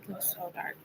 It's so dark.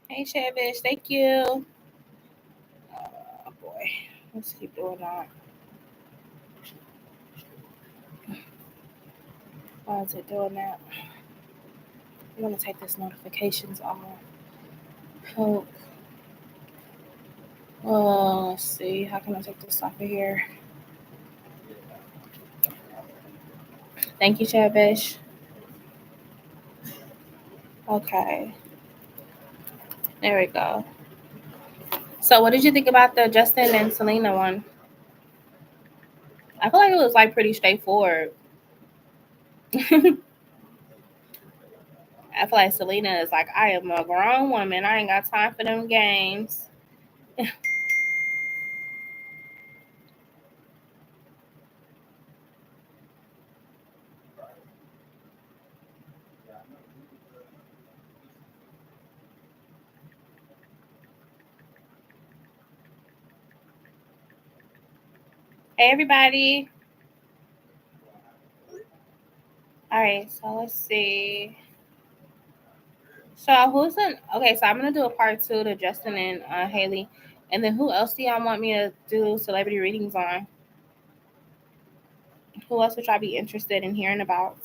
Hey, Shavish, thank you. Oh boy, let's keep doing that. Why is it doing that? I'm gonna take this notifications off. Oh, let's see. How can I take this off of here? Thank you, Shavish. Okay, there we go. So, what did you think about the Justin and Selena one? I feel like it was like pretty straightforward. I feel like Selena is like, I am a grown woman. I ain't got time for them games. Hey, everybody. All right, so let's see. So who's in? Okay, so I'm gonna do a part two to Justin and Haley, and then who else do y'all want me to do celebrity readings on? Who else would y'all be interested in hearing about?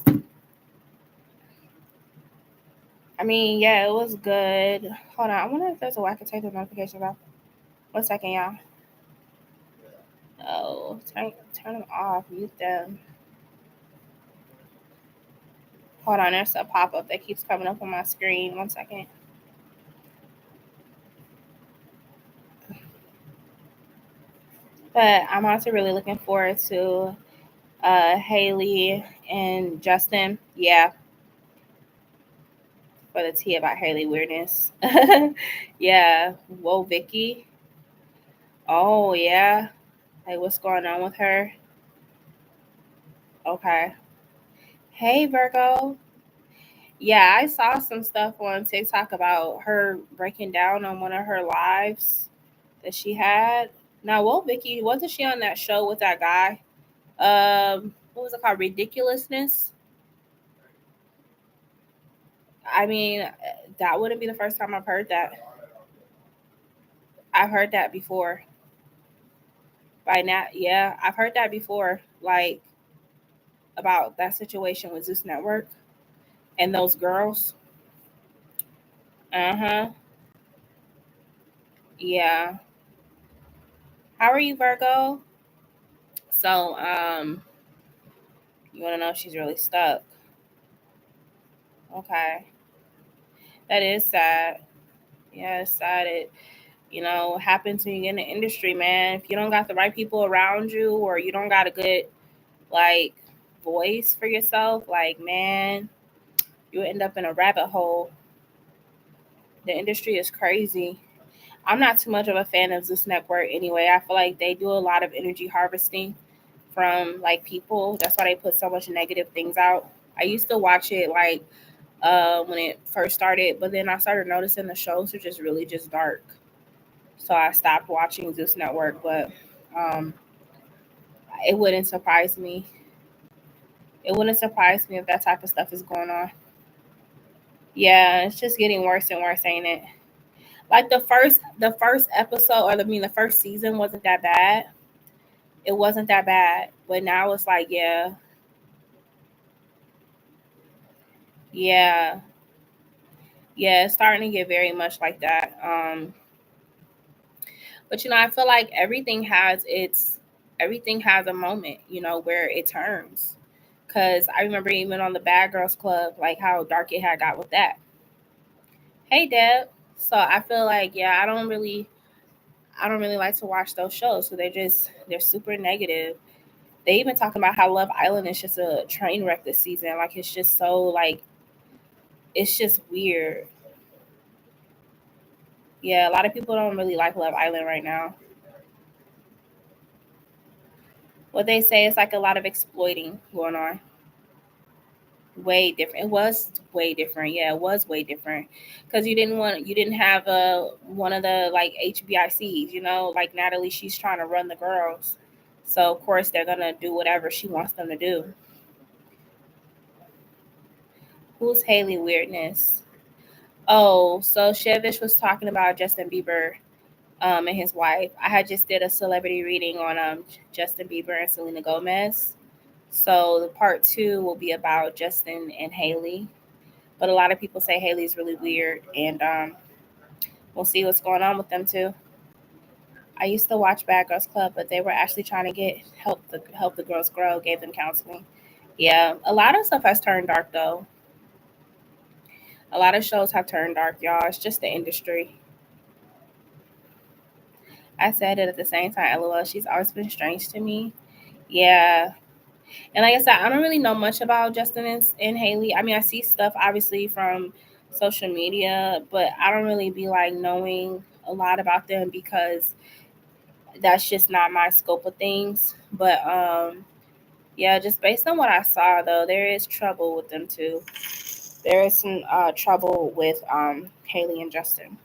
I mean, yeah, it was good. Hold on, I wonder if there's a way I can take the notifications off. 1 second, y'all. Oh, turn them off. Mute them. Hold on, there's a pop up that keeps coming up on my screen. 1 second. But I'm also really looking forward to Haley and Justin. Yeah, for the tea about Haley weirdness. Yeah. Whoa, Vicky. Oh, yeah. Like, what's going on with her? Okay. Hey, Virgo. Yeah, I saw some stuff on TikTok about her breaking down on one of her lives that she had. Now, whoa, Vicky, wasn't she on that show with that guy? What was it called? Ridiculousness. I mean, that wouldn't be the first time I've heard that. I've heard that before. By now, yeah, I've heard that before. Like about that situation with Zeus Network and those girls. Uh huh. Yeah. How are you, Virgo? So, you want to know if she's really stuck? Okay. That is sad. Yeah, it's sad. It, happens when you get in the industry, man. If you don't got the right people around you or you don't got a good, like, voice for yourself, like, man, you end up in a rabbit hole. The industry is crazy. I'm not too much of a fan of Zeus Network anyway. I feel like they do a lot of energy harvesting from like people. That's why they put so much negative things out. I used to watch it like when it first started, but then I started noticing the shows are just really just dark. So I stopped watching Zeus Network, but um, it wouldn't surprise me. It wouldn't surprise me if that type of stuff is going on. Yeah, it's just getting worse and worse, ain't it? Like the first episode, or the first season wasn't that bad. It wasn't that bad, but now it's like, yeah, yeah, yeah, it's starting to get very much like that. But I feel like everything has a moment, where it turns. Cause I remember even on the Bad Girls Club, like how dark it had got with that. Hey, Deb. So I feel like, yeah, I don't really like to watch those shows. So they're super negative. They even talking about how Love Island is just a train wreck this season. Like it's just so like it's just weird. Yeah, a lot of people don't really like Love Island right now. What they say is like a lot of exploiting going on. Way different. It was way different. Yeah, it was way different. Because you didn't have one of the like HBICs. Like Natalie, she's trying to run the girls, so of course they're gonna do whatever she wants them to do. Who's Haley Weirdness? Oh, so Shevish was talking about Justin Bieber and his wife. I had just did a celebrity reading on Justin Bieber and Selena Gomez. So the part two will be about Justin and Haley. But a lot of people say Haley's really weird, and we'll see what's going on with them too. I used to watch Bad Girls Club, but they were actually trying to get help the girls grow, gave them counseling. Yeah, a lot of stuff has turned dark though. A lot of shows have turned dark, y'all. It's just the industry. I said it at the same time. LOL. She's always been strange to me. Yeah, and like I said, I don't really know much about Justin and Haley. I mean, I see stuff obviously from social media, but I don't really be like knowing a lot about them because that's just not my scope of things. But yeah, just based on what I saw though, there is trouble with them too. There is some trouble with Haley and Justin.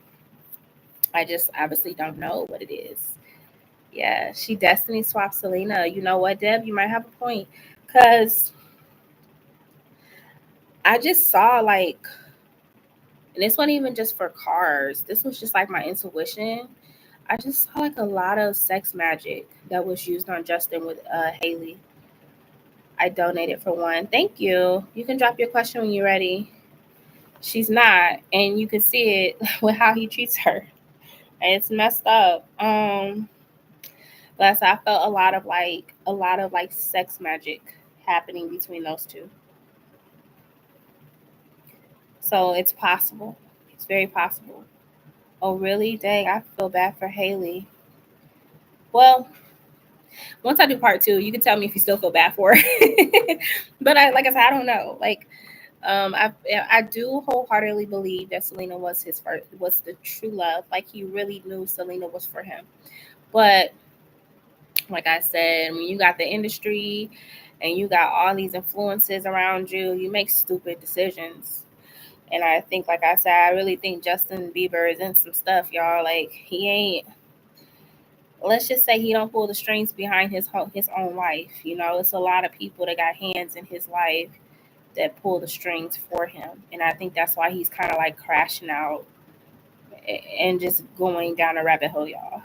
I just obviously don't know what it is. Yeah, she destiny swapped Selena. You know what, Deb? You might have a point. Cause I just saw like, and this wasn't even just for cars. This was just like my intuition. I just saw like a lot of sex magic that was used on Justin with Haley. I donated for one. Thank you. You can drop your question when you're ready. She's not, and you can see it with how he treats her. It's messed up. But I felt a lot of like sex magic happening between those two. So it's possible. It's very possible. Oh really? Dang, I feel bad for Haley. Well, once I do part two, you can tell me if you still feel bad for her. But like I said, I don't know. Like, I do wholeheartedly believe that Selena was the true love. Like he really knew Selena was for him. But like I said, when you got the industry and you got all these influences around you, you make stupid decisions. And I think, like I said, I really think Justin Bieber is in some stuff, y'all. Like he ain't. Let's just say he don't pull the strings behind his own life. It's a lot of people that got hands in his life that pull the strings for him, and I think that's why he's kind of like crashing out and just going down a rabbit hole, y'all.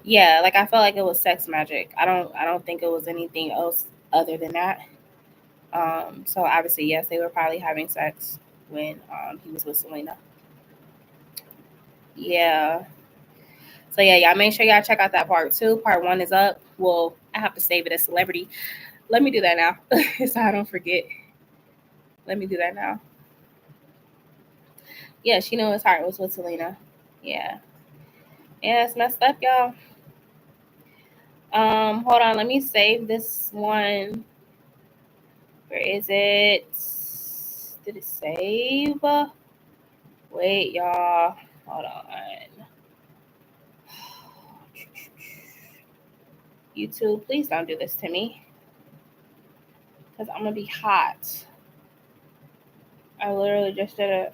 Yeah, like I felt like it was sex magic. I don't think it was anything else other than that. So obviously, yes, they were probably having sex when he was with Selena. Yeah. So yeah, y'all make sure y'all check out that part two. Part one is up. Well, I have to save it as celebrity. Let me do that now so I don't forget. Let me do that now. Yeah, she knew his heart was with Selena. Yeah. Yeah, it's messed up, y'all. Hold on, let me save this one. Where is it? Did it save? Wait, y'all. Hold on. YouTube, please don't do this to me. Because I'm going to be hot. I literally just did it.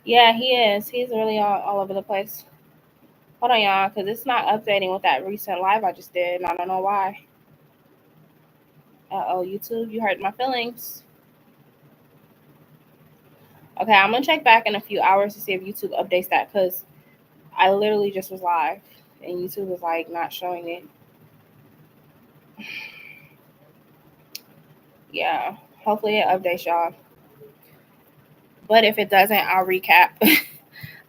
Yeah, he is. He's really all over the place. Hold on, y'all, because it's not updating with that recent live I just did, and I don't know why. Uh-oh, YouTube, you hurt my feelings. Okay, I'm going to check back in a few hours to see if YouTube updates that, because I literally just was live, and YouTube was, like, not showing it. Yeah, hopefully it updates, y'all. But if it doesn't, I'll recap.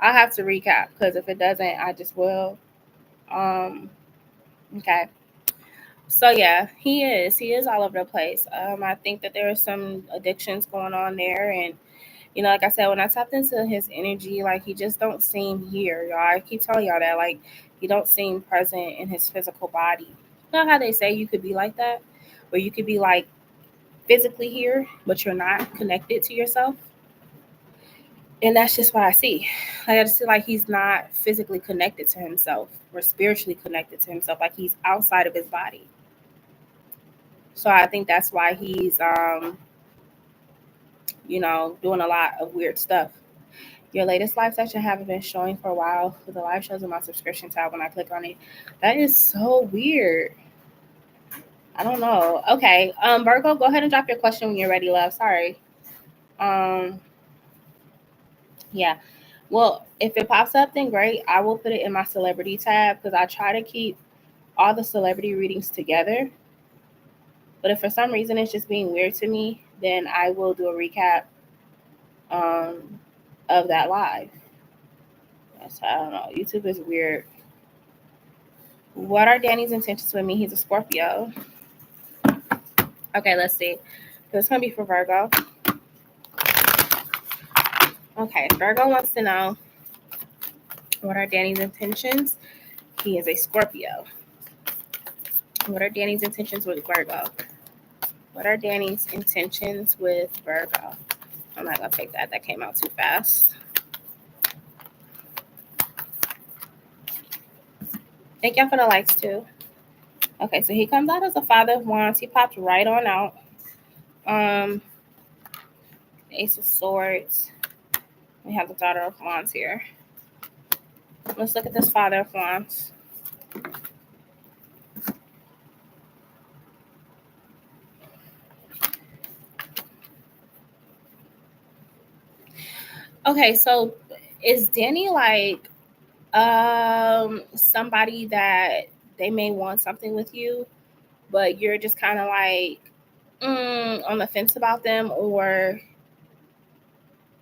I'll have to recap, because if it doesn't, I just will. Okay. So yeah, he is all over the place. I think that there are some addictions going on there, and like I said, when I tapped into his energy, like he just don't seem here, y'all. I keep telling y'all that, like, he don't seem present in his physical body. You know how they say you could be like that, where you could be like physically here, but you're not connected to yourself. And that's just what I see. Like, I just feel like he's not physically connected to himself or spiritually connected to himself. Like, he's outside of his body. So I think that's why he's doing a lot of weird stuff. Your latest live session haven't been showing for a while. The live shows in my subscription tab when I click on it. That is so weird. I don't know. Okay. Virgo, go ahead and drop your question when you're ready, love. Sorry. Yeah. Well, if it pops up, then great. I will put it in my celebrity tab because I try to keep all the celebrity readings together. But if for some reason it's just being weird to me, then I will do a recap of that live. So I don't know. YouTube is weird. What are Danny's intentions with me? He's a Scorpio. Okay, let's see. This is going to be for Virgo. Okay, Virgo wants to know, what are Danny's intentions? He is a Scorpio. What are Danny's intentions with Virgo? What are Danny's intentions with Virgo? I'm not going to take that. That came out too fast. Thank y'all for the likes, too. Okay, so he comes out as a Father of Wands. He popped right on out. Ace of Swords. We have the Daughter of Wands here. Let's look at this Father of Wands. Okay, so is Danny like somebody that they may want something with you, but you're just kind of like on the fence about them, or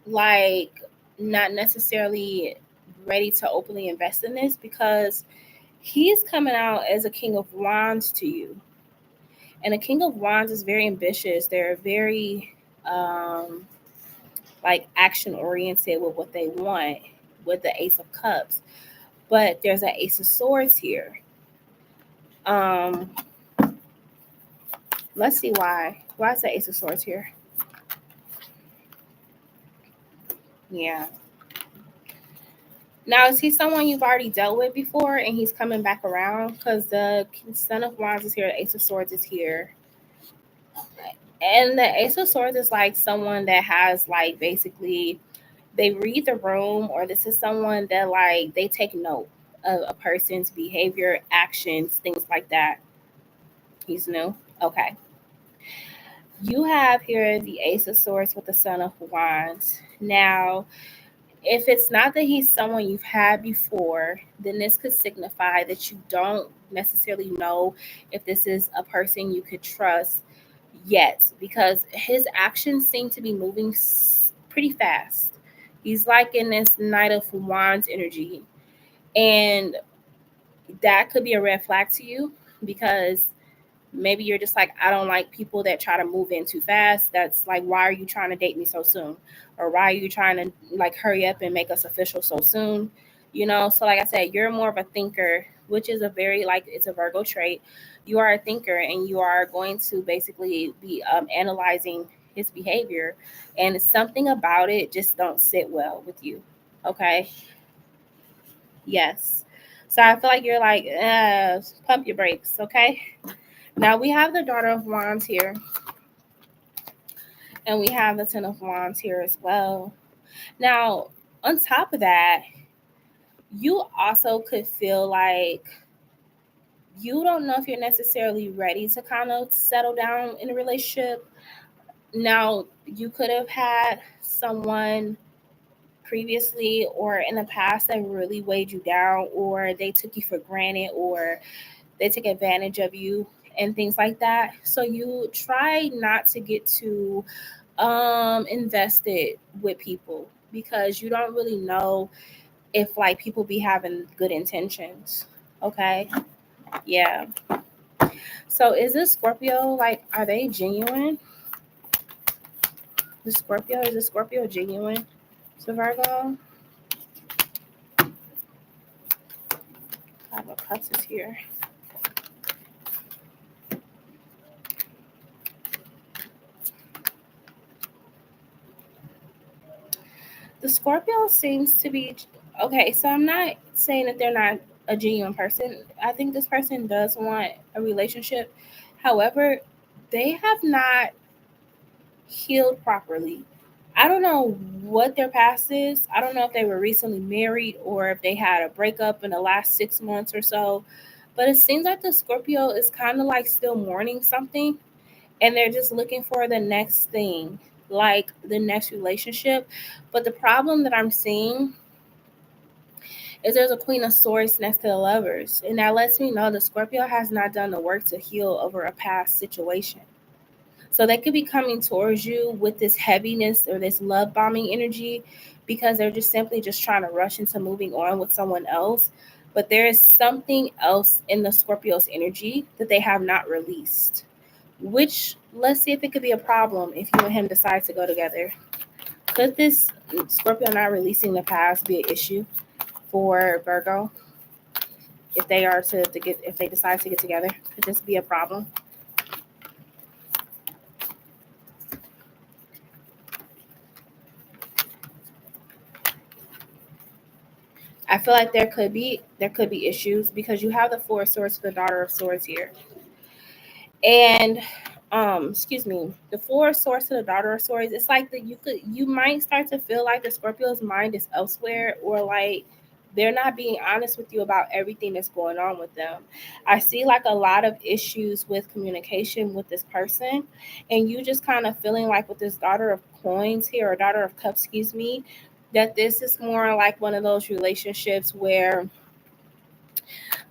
like not necessarily ready to openly invest in this? Because he's coming out as a King of Wands to you, and a King of Wands is very ambitious. They're very like action oriented with what they want, with the Ace of Cups. But there's an Ace of Swords here. Let's see why. Why is the Ace of Swords here? Yeah. Now, is he someone you've already dealt with before and he's coming back around? Because the Son of Wands is here, the Ace of Swords is here. And the Ace of Swords is like someone that has like basically they read the room, or this is someone that like they take note of a person's behavior, actions, things like that. He's new. Okay. You have here the Ace of Swords with the Son of Wands. Now, if it's not that he's someone you've had before, then this could signify that you don't necessarily know if this is a person you could trust yet, because his actions seem to be moving pretty fast. He's like in this Knight of Wands energy. And that could be a red flag to you, because maybe you're just like, I don't like people that try to move in too fast. That's like, why are you trying to date me so soon? Or why are you trying to like hurry up and make us official so soon? So like I said, you're more of a thinker, which is a very, like, it's a Virgo trait. You are a thinker, and you are going to basically be analyzing his behavior, and something about it just don't sit well with you. Okay. Yes. So I feel like you're like, pump your brakes. Okay. Now we have the Daughter of Wands here, and we have the Ten of Wands here as well. Now, on top of that, you also could feel like you don't know if you're necessarily ready to kind of settle down in a relationship. Now, you could have had someone previously or in the past that really weighed you down, or they took you for granted, or they took advantage of you and things like that. So you try not to get too invested with people, because you don't really know if like people be having good intentions. Okay. Yeah. So is this Scorpio, like, are they genuine? The Scorpio, is the Scorpio genuine? So Virgo, I have a cups is here. The Scorpio seems to be okay. So I'm not saying that they're not a genuine person. I think this person does want a relationship. However, they have not healed properly. I don't know what their past is. I don't know if they were recently married or if they had a breakup in the last 6 months or so. But it seems like the Scorpio is kind of like still mourning something, and they're just looking for the next thing, like the next relationship. But the problem that I'm seeing is there's a Queen of Swords next to the Lovers, and that lets me know the Scorpio has not done the work to heal over a past situation. So they could be coming towards you with this heaviness or this love bombing energy, because they're just simply just trying to rush into moving on with someone else. But there is something else in the Scorpio's energy that they have not released, which, let's see if it could be a problem if you and him decide to go together. Could this Scorpio not releasing the past be an issue for Virgo if they are to get, if they decide to get together? Could this be a problem? I feel like there could be issues, because you have the Four of Swords, the Daughter of Swords here, and excuse me, the Four of Swords to the Daughter of Swords. It's like that you might start to feel like the Scorpio's mind is elsewhere, or like they're not being honest with you about everything that's going on with them. I see like a lot of issues with communication with this person, and you just kind of feeling like with this Daughter of Coins here, or Daughter of Cups, excuse me, that this is more like one of those relationships where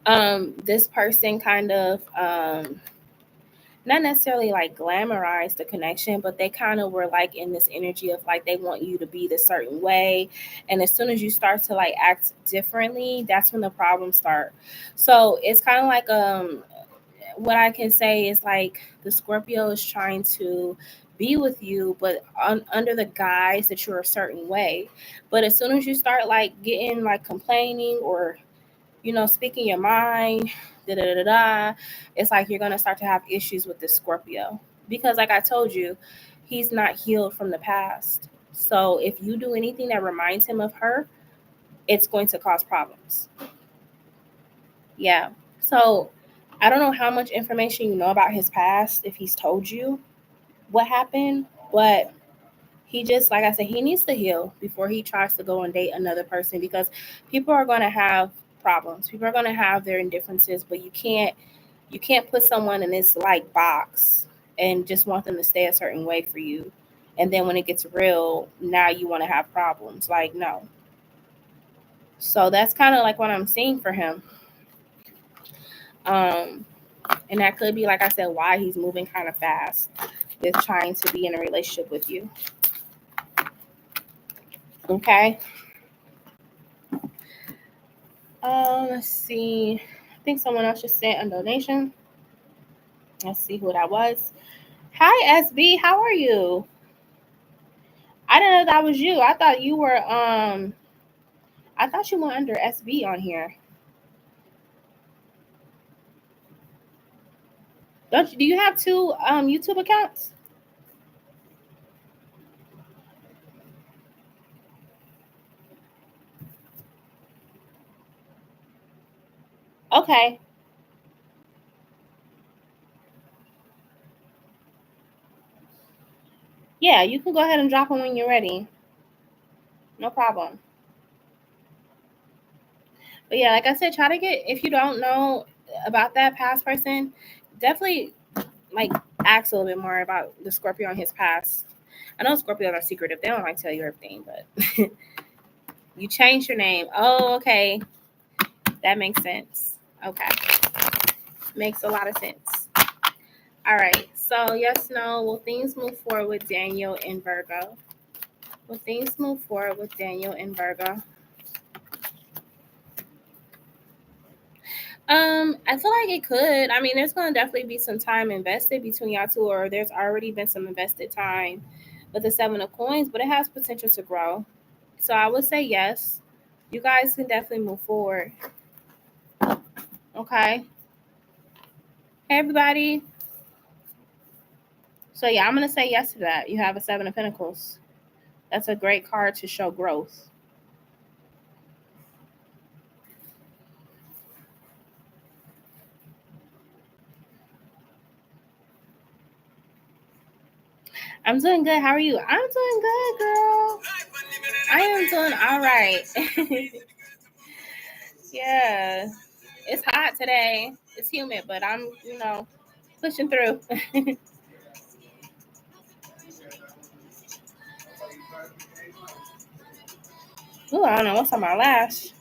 this person kind of not necessarily like glamorize the connection, but they kind of were like in this energy of like they want you to be this certain way, and as soon as you start to like act differently, that's when the problems start. So it's kind of like what I can say is like the Scorpio is trying to be with you, but under the guise that you're a certain way. But as soon as you start like getting like complaining, or speaking your mind, da da da da, it's like you're gonna start to have issues with this Scorpio, because, like I told you, he's not healed from the past. So if you do anything that reminds him of her, it's going to cause problems. Yeah. So I don't know how much information you know about his past, if he's told you what happened, but he just, like I said, he needs to heal before he tries to go and date another person, because people are going to have problems. People are going to have their indifferences, but you can't put someone in this like box and just want them to stay a certain way for you. And then when it gets real, now you want to have problems. Like, no. So that's kind of like what I'm seeing for him. Um, and that could be, like I said, why he's moving kind of fast with trying to be in a relationship with you. Okay. Let's see. think someone else just sent a donation. Let's see who that was. Hi SB, how are you? I didn't know that was you. I thought you were I thought you went under SB on here. Do you have two YouTube accounts? Okay. Yeah, you can go ahead and drop them when you're ready. No problem. But yeah, like I said, try to get, if you don't know about that past person, definitely like ask a little bit more about the Scorpio and his past. I know Scorpios are secretive. They don't like to tell you everything, but you changed your name. Oh, okay. That makes sense. Okay. Makes a lot of sense. All right. So, yes, no. Will things move forward with Daniel and Virgo? Will things move forward with Daniel and Virgo? I feel like it could. I mean, there's gonna definitely be some time invested between y'all two, or there's already been some invested time with the Seven of Coins, but it has potential to grow. So I would say yes. You guys can definitely move forward. Okay. Hey everybody. So yeah, I'm gonna say yes to that. You have a Seven of Pentacles. That's a great card to show growth. I'm doing good. How are you? I'm doing good, girl. I am doing all right. Yeah. It's hot today. It's humid, but I'm, pushing through. Ooh, I don't know what's on my lash.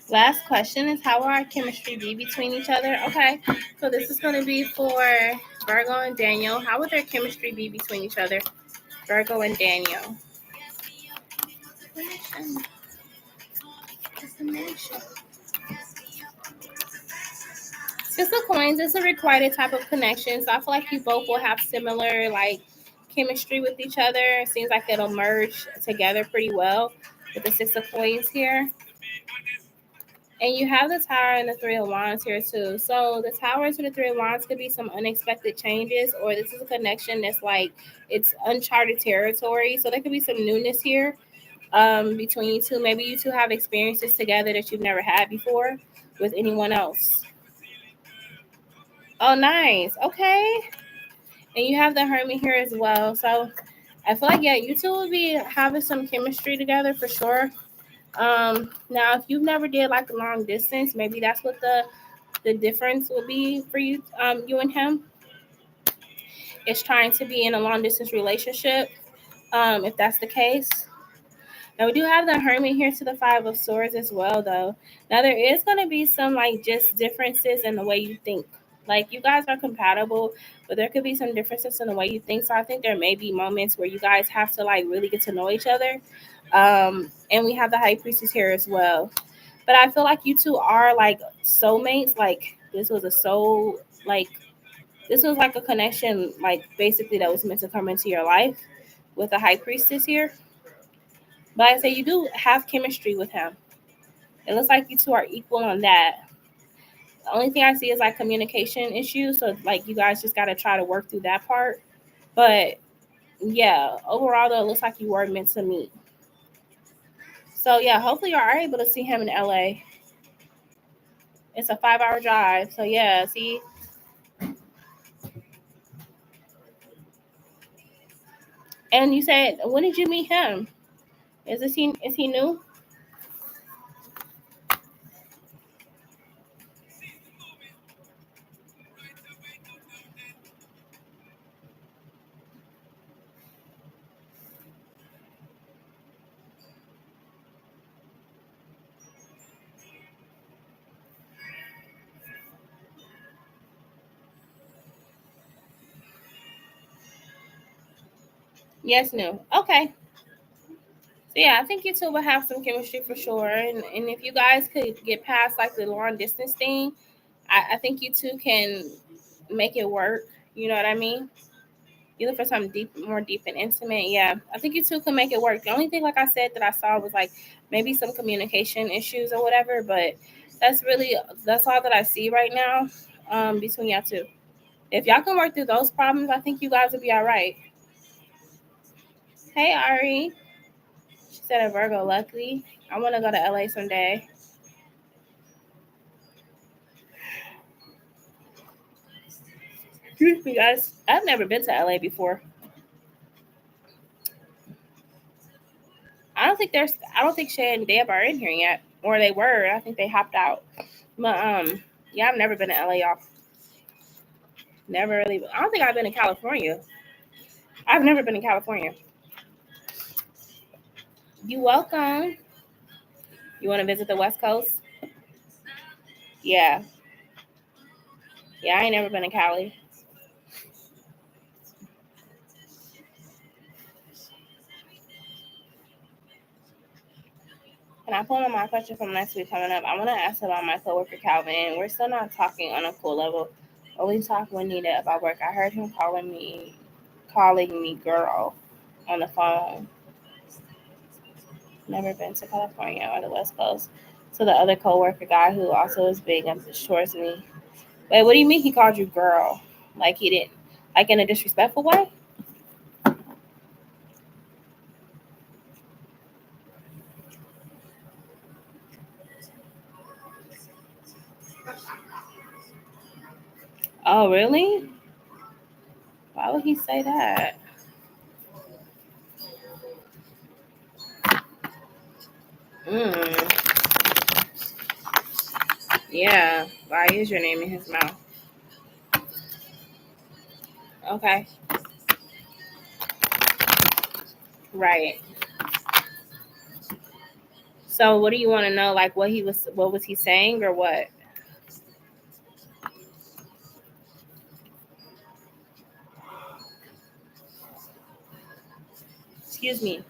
Last question is, how will our chemistry be between each other? Okay, so this is going to be for Virgo and Daniel. How would their chemistry be between each other? Virgo and Daniel. Six of Coins is a requited type of connection, so I feel like you both will have similar chemistry with each other. It seems like it'll merge together pretty well with the Six of Coins here. And you have the Tower and the Three of Wands here too. So the Tower to the Three of Wands could be some unexpected changes, or this is a connection that's like it's uncharted territory. So there could be some newness here between you two. Maybe you two have experiences together that you've never had before with anyone else. Oh, nice. Okay. And you have the Hermit here as well. So I feel like, yeah, you two will be having some chemistry together for sure. Now, if you've never did like a long distance, maybe that's what the difference will be for you, you and him. It's trying to be in a long distance relationship. If that's the case. Now we do have the Hermit here to the Five of Swords as well, though. Now there is going to be some just differences in the way you think. Like you guys are compatible, but there could be some differences in the way you think. So I think there may be moments where you guys have to really get to know each other. And we have the High Priestess here as well. But I feel like you two are soulmates. Like this was a soul, this was like a connection, basically that was meant to come into your life with the High Priestess here. But I say you do have chemistry with him. It looks like you two are equal on that. The only thing I see is communication issues. So you guys just gotta try to work through that part. But yeah, overall though, it looks like you were meant to meet. So yeah, hopefully you are able to see him in LA. It's a 5-hour drive. So yeah, see. And you said, when did you meet him? Is he new? Yes, no. Okay. So yeah, I think you two will have some chemistry for sure. And if you guys could get past like the long distance thing, I think you two can make it work. You know what I mean? You look for something deep, more deep and intimate. Yeah, I think you two can make it work. The only thing, like I said, that I saw was like maybe some communication issues or whatever. But that's all that I see right now between y'all two. If y'all can work through those problems, I think you guys will be all right. Hey Ari, she said a Virgo. Luckily, I want to go to LA someday. Excuse me, guys. I've never been to LA before. I don't think Shay and Deb are in here yet, or they were. I think they hopped out. But yeah, I've never been to LA, y'all. Never really. I don't think I've been to California. I've never been to California. You welcome. You want to visit the West Coast? Yeah, yeah. I ain't never been to Cali. Can I pull on my question from next week coming up? I want to ask about my coworker Calvin. We're still not talking on a cool level. Only talk when needed about work. I heard him calling me girl on the phone. Never been to California or the West Coast. So the other coworker guy who also is big and short as me. Wait, what do you mean he called you girl? Like he didn't, like in a disrespectful way? Oh, really? Why would he say that? Mm, yeah. Why is your name in his mouth? Okay. Right. So what do you want to know? Like what was he saying or what? Excuse me.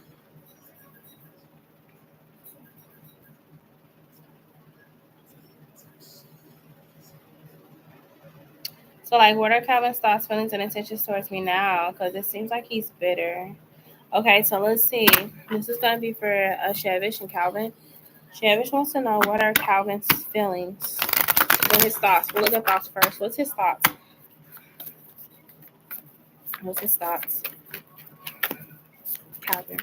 So like what are Calvin's thoughts, feelings, and intentions towards me now? Because it seems like he's bitter. Okay, so let's see. This is gonna be for Shavish and Calvin. Shavish wants to know what are Calvin's feelings? What his thoughts? We'll look at thoughts first. What's his thoughts? What's his thoughts? Calvin.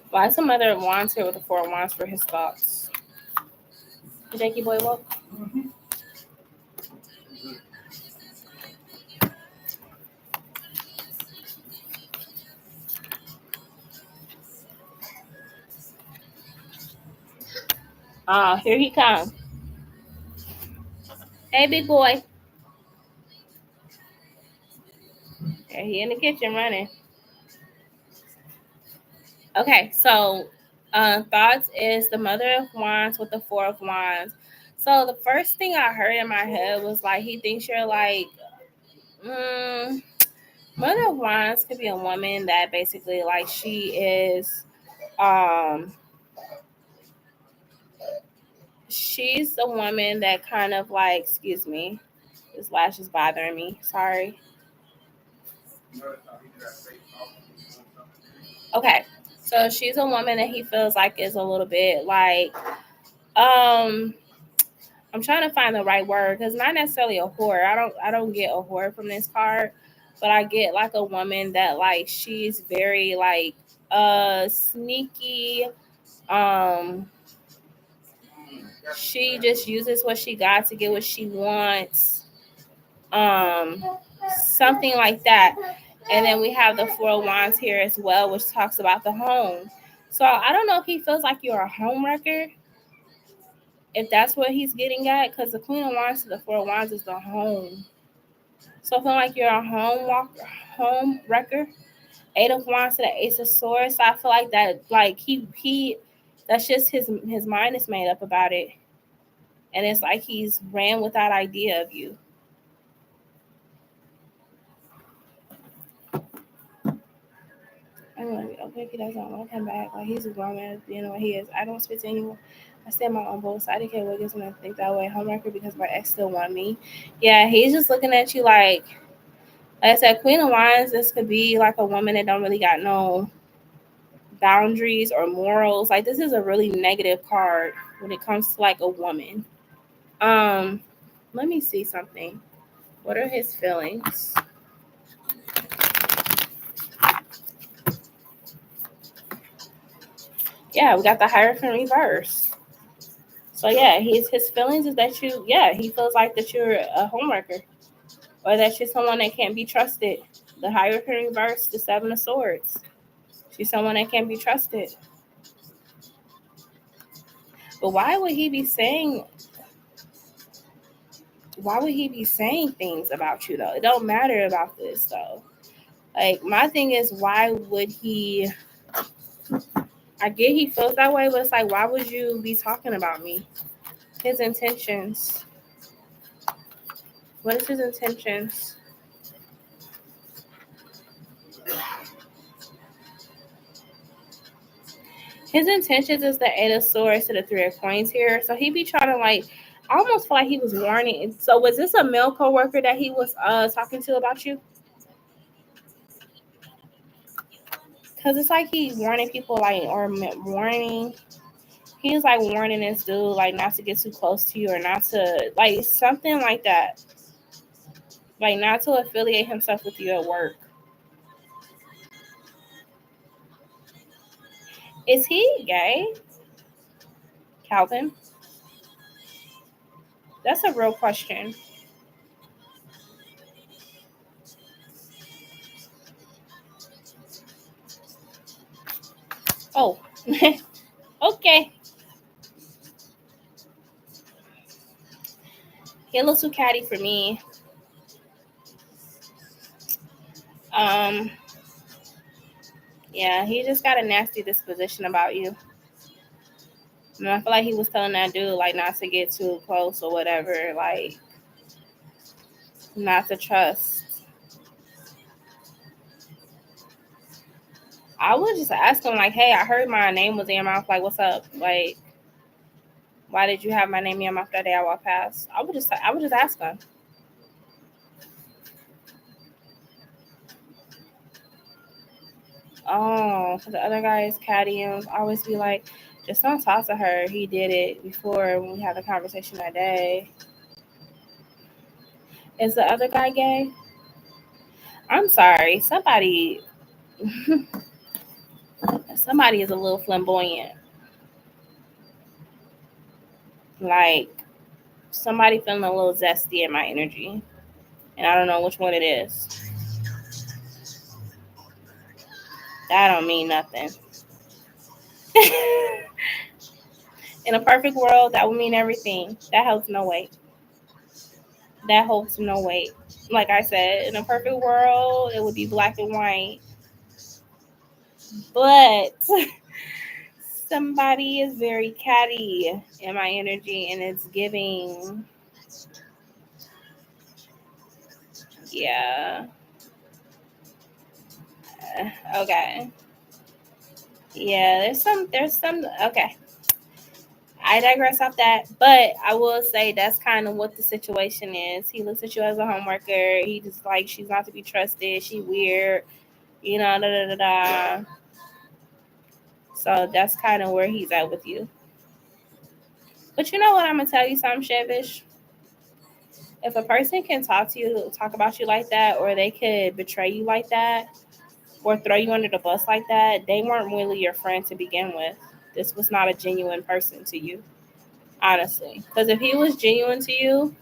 Why is the mother of wands here with the four of wands for his thoughts? Jakey boy, what? Ah, here he comes. Hey, big boy. Yeah, he in the kitchen running. Okay, so thoughts is the mother of wands with the four of wands. So the first thing I heard in my head was like he thinks you're like mother of wands could be a woman that basically like um she's a woman that kind of like excuse me, this lash is bothering me. Sorry. Okay. So she's a woman that he feels like is a little bit like um I'm trying to find the right word because not necessarily a whore. I don't get a whore from this card, but I get like a woman that like she's very like sneaky. Um she just uses what she got to get what she wants. Um something like that. And then we have the four of wands here as well, which talks about the home. So I don't know if he feels like you're a home wrecker, if that's what he's getting at, because the queen of wands to the four of wands is the home. So I feel like you're a home wrecker. Eight of Wands to the Ace of Swords. So I feel like that, like he, that's just his mind is made up about it, and it's like he's ran with that idea of you. I'm like, okay, if he doesn't want to come back, like he's a grown man, you know what he is. I don't speak to anyone. I stand my own both. So I didn't care what gives me to think that way. Homewrecker because my ex still want me. Yeah, he's just looking at you like I said, Queen of Wands. This could be like a woman that don't really got no boundaries or morals. Like this is a really negative card when it comes to like a woman. Um, let me see something. What are his feelings? Yeah, we got the Hierophant reverse. So yeah, his feelings is that he feels like that you're a homewrecker or that you're someone that can't be trusted. The Hierophant reverse, the Seven of Swords. She's someone that can't be trusted. But why would he be saying things about you though? It don't matter about this though. Like my thing is why would he I get he feels that way, but it's like why would you be talking about me? His intentions. What is his intentions? His intentions is the Eight of Swords to the Three of Coins here. So he be trying to like I almost feel like he was warning. So was this a male coworker that he was talking to about you? Because it's like he warning people like or warning. He was like warning this dude like not to get too close to you or not to like something like that. Like not to affiliate himself with you at work. Is he gay, Calvin? That's a real question. Oh, okay. He a little too catty for me. Um, yeah, he just got a nasty disposition about you. And I feel like he was telling that dude like not to get too close or whatever, like not to trust. I would just ask him like, "Hey, I heard my name was in your mouth. Like, what's up? Like, why did you have my name in your mouth that day I walked past?" I would just ask him. Oh, so the other guy is catty and always be like, just don't talk to her. He did it before when we had the conversation that day. Is the other guy gay? I'm sorry. Somebody is a little flamboyant. Like somebody feeling a little zesty in my energy. And I don't know which one it is. That don't mean nothing. In a perfect world, that would mean everything. That holds no weight. That holds no weight. Like I said, in a perfect world, it would be black and white. But somebody is very catty in my energy, and it's giving. Yeah. Okay. Yeah. There's some. Okay. I digress off that, but I will say that's kind of what the situation is. He looks at you as a homeworker. He just like she's not to be trusted. She weird, da da da da. So that's kind of where he's at with you. But you know what? I'm gonna tell you something, Shevish. If a person can talk about you like that, or they could betray you like that, or throw you under the bus like that, they weren't really your friend to begin with. This was not a genuine person to you, honestly. Because if he was genuine to you,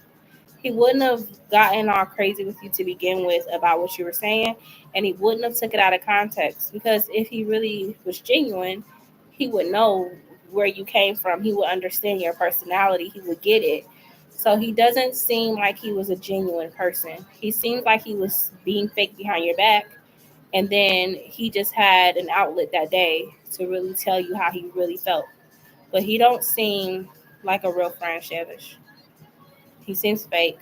he wouldn't have gotten all crazy with you to begin with about what you were saying, and he wouldn't have took it out of context. Because if he really was genuine, he would know where you came from. He would understand your personality. He would get it. So he doesn't seem like he was a genuine person. He seems like he was being fake behind your back, And then he just had an outlet that day to really tell you how he really felt. But he don't seem like a real friend, Shavish. He seems fake.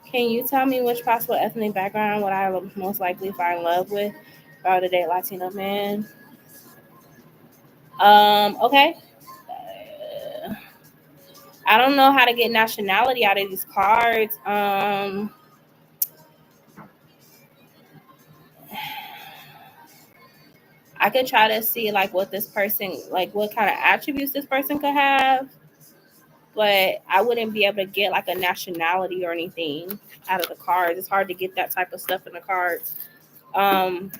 Can you tell me which possible ethnic background would I most likely fall in love with if I were to date Latino man? Okay. I don't know how to get nationality out of these cards. I could try to see like what this person, like what kind of attributes this person could have, but I wouldn't be able to get like a nationality or anything out of the cards. It's hard to get that type of stuff in the cards. Um,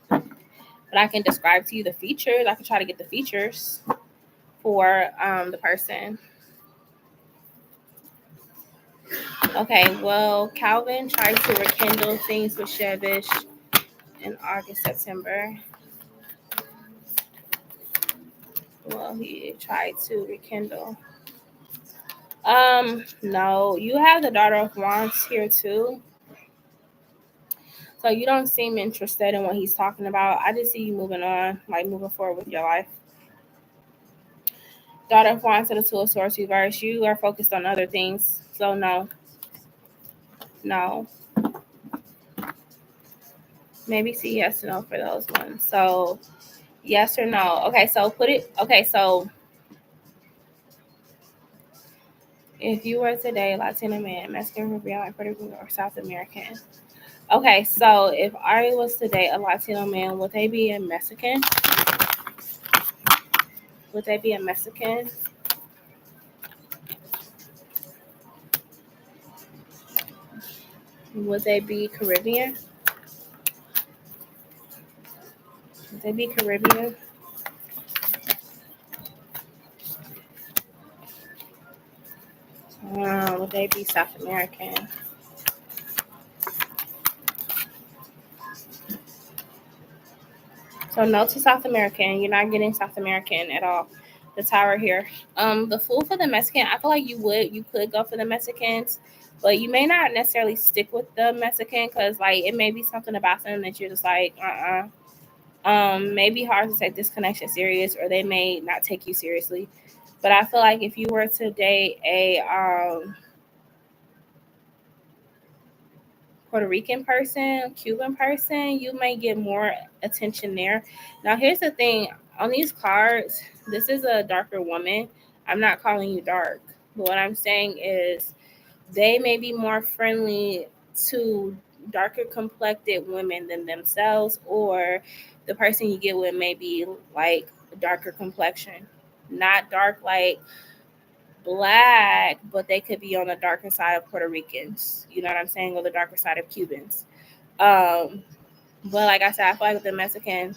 but I can describe to you the features. I can try to get the features for the person. Okay, well, Calvin tried to rekindle things with Shevish in August, September. Well, he tried to rekindle. No, you have the Daughter of Wands here too. So you don't seem interested in what he's talking about. I just see you moving on, like moving forward with your life. Daughter of Wands to the Two of Swords reverse. You are focused on other things. So no. No. Maybe see yes or no for those ones. So yes or no. Okay, so put it so if you were today Latino man, Mexican, Caribbean, Puerto Rican, or South American. Okay, so if I was today a Latino man, would they be a Mexican? Would they be a Mexican? Would they be Caribbean? Would they be Caribbean? Would they be South American? So no to South American. You're not getting South American at all. The tower here. The Fool for the Mexican. I feel like you could go for the Mexicans, but you may not necessarily stick with the Mexican because like it may be something about them that you're just like may be hard to take this connection serious, or they may not take you seriously. But I feel like if you were to date a Puerto Rican person, Cuban person, you may get more attention there. Now, here's the thing on these cards, this is a darker woman. I'm not calling you dark, but what I'm saying is they may be more friendly to darker complected women than themselves, or the person you get with may be like darker complexion, not dark like black, but they could be on the darker side of Puerto Ricans. You know what I'm saying? Or the darker side of Cubans. Um, but like I said, I feel like with the Mexican,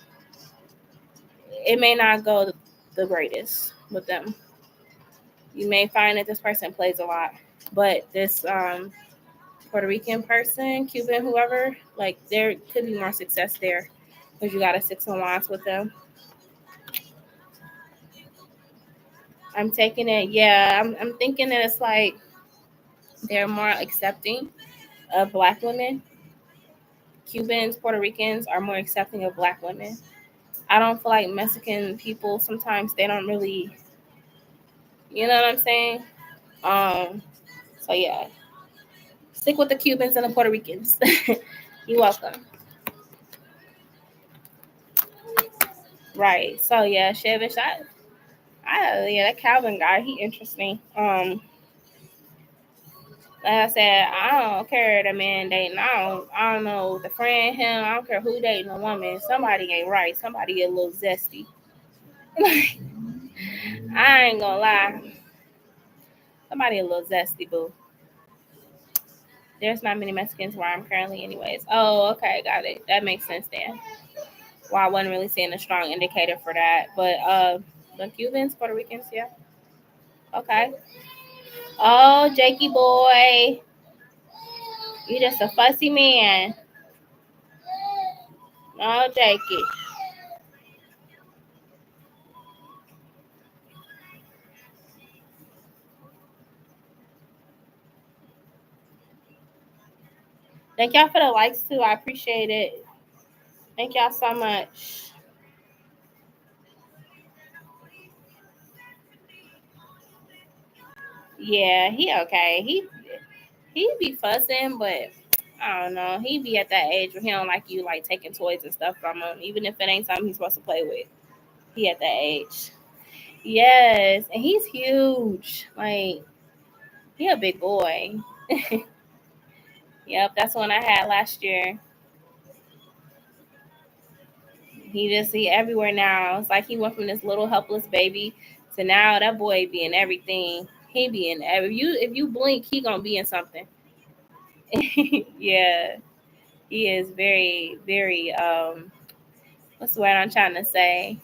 it may not go the greatest with them. You may find that this person plays a lot, but this Puerto Rican person, Cuban, whoever, like there could be more success there because you got a 6 of Wands with them. I'm taking it. Yeah, I'm thinking that it's like they're more accepting of black women. Cubans, Puerto Ricans are more accepting of black women. I don't feel like Mexican people sometimes they don't really, you know what I'm saying? Um, so yeah, stick with the Cubans and the Puerto Ricans. You're welcome. Right. So yeah, Shevish, yeah, that Calvin guy, he interesting. Like I said, I don't care the man dating. I don't know the friend him. I don't care who dating a woman. Somebody ain't right. Somebody a little zesty. I ain't gonna lie. Somebody a little zesty, boo. There's not many Mexicans where I'm currently, anyways. Oh, okay, got it. That makes sense then. Well, I wasn't really seeing a strong indicator for that, but the Cubans, Puerto Ricans, yeah, okay. Oh, Jakey boy, you just a fussy man. Oh, Jakey. Thank y'all for the likes too. I appreciate it. Thank y'all so much. Yeah, he okay. He be fussing, but I don't know. He be at that age where he don't like you like taking toys and stuff from him, even if it ain't something he's supposed to play with. He at that age. Yes, and he's huge. Like he a big boy. Yep, that's one I had last year. He everywhere now. It's like he went from this little helpless baby to now that boy be in everything. He be in if you blink, he gonna be in something. Yeah, he is very very what's the word I'm trying to say?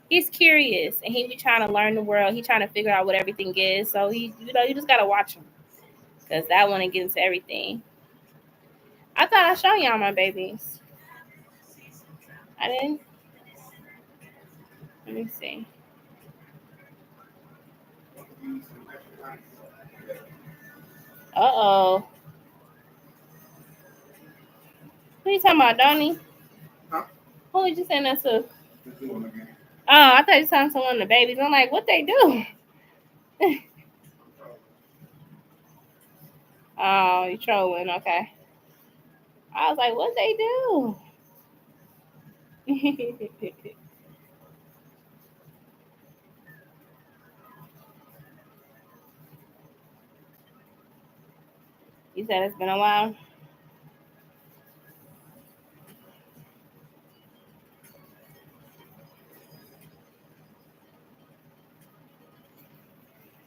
He's curious and he be trying to learn the world. He trying to figure out what everything is. So he you just gotta watch him because that one get into everything. I thought I showed y'all my babies. I didn't. Let me see. Uh-oh. Who you talking about, Donnie? Huh? Who was you saying that to? Oh, I thought you saw someone the babies. I'm like, what they do? Oh, you trolling? Okay. I was like, what they do? You said it's been a while.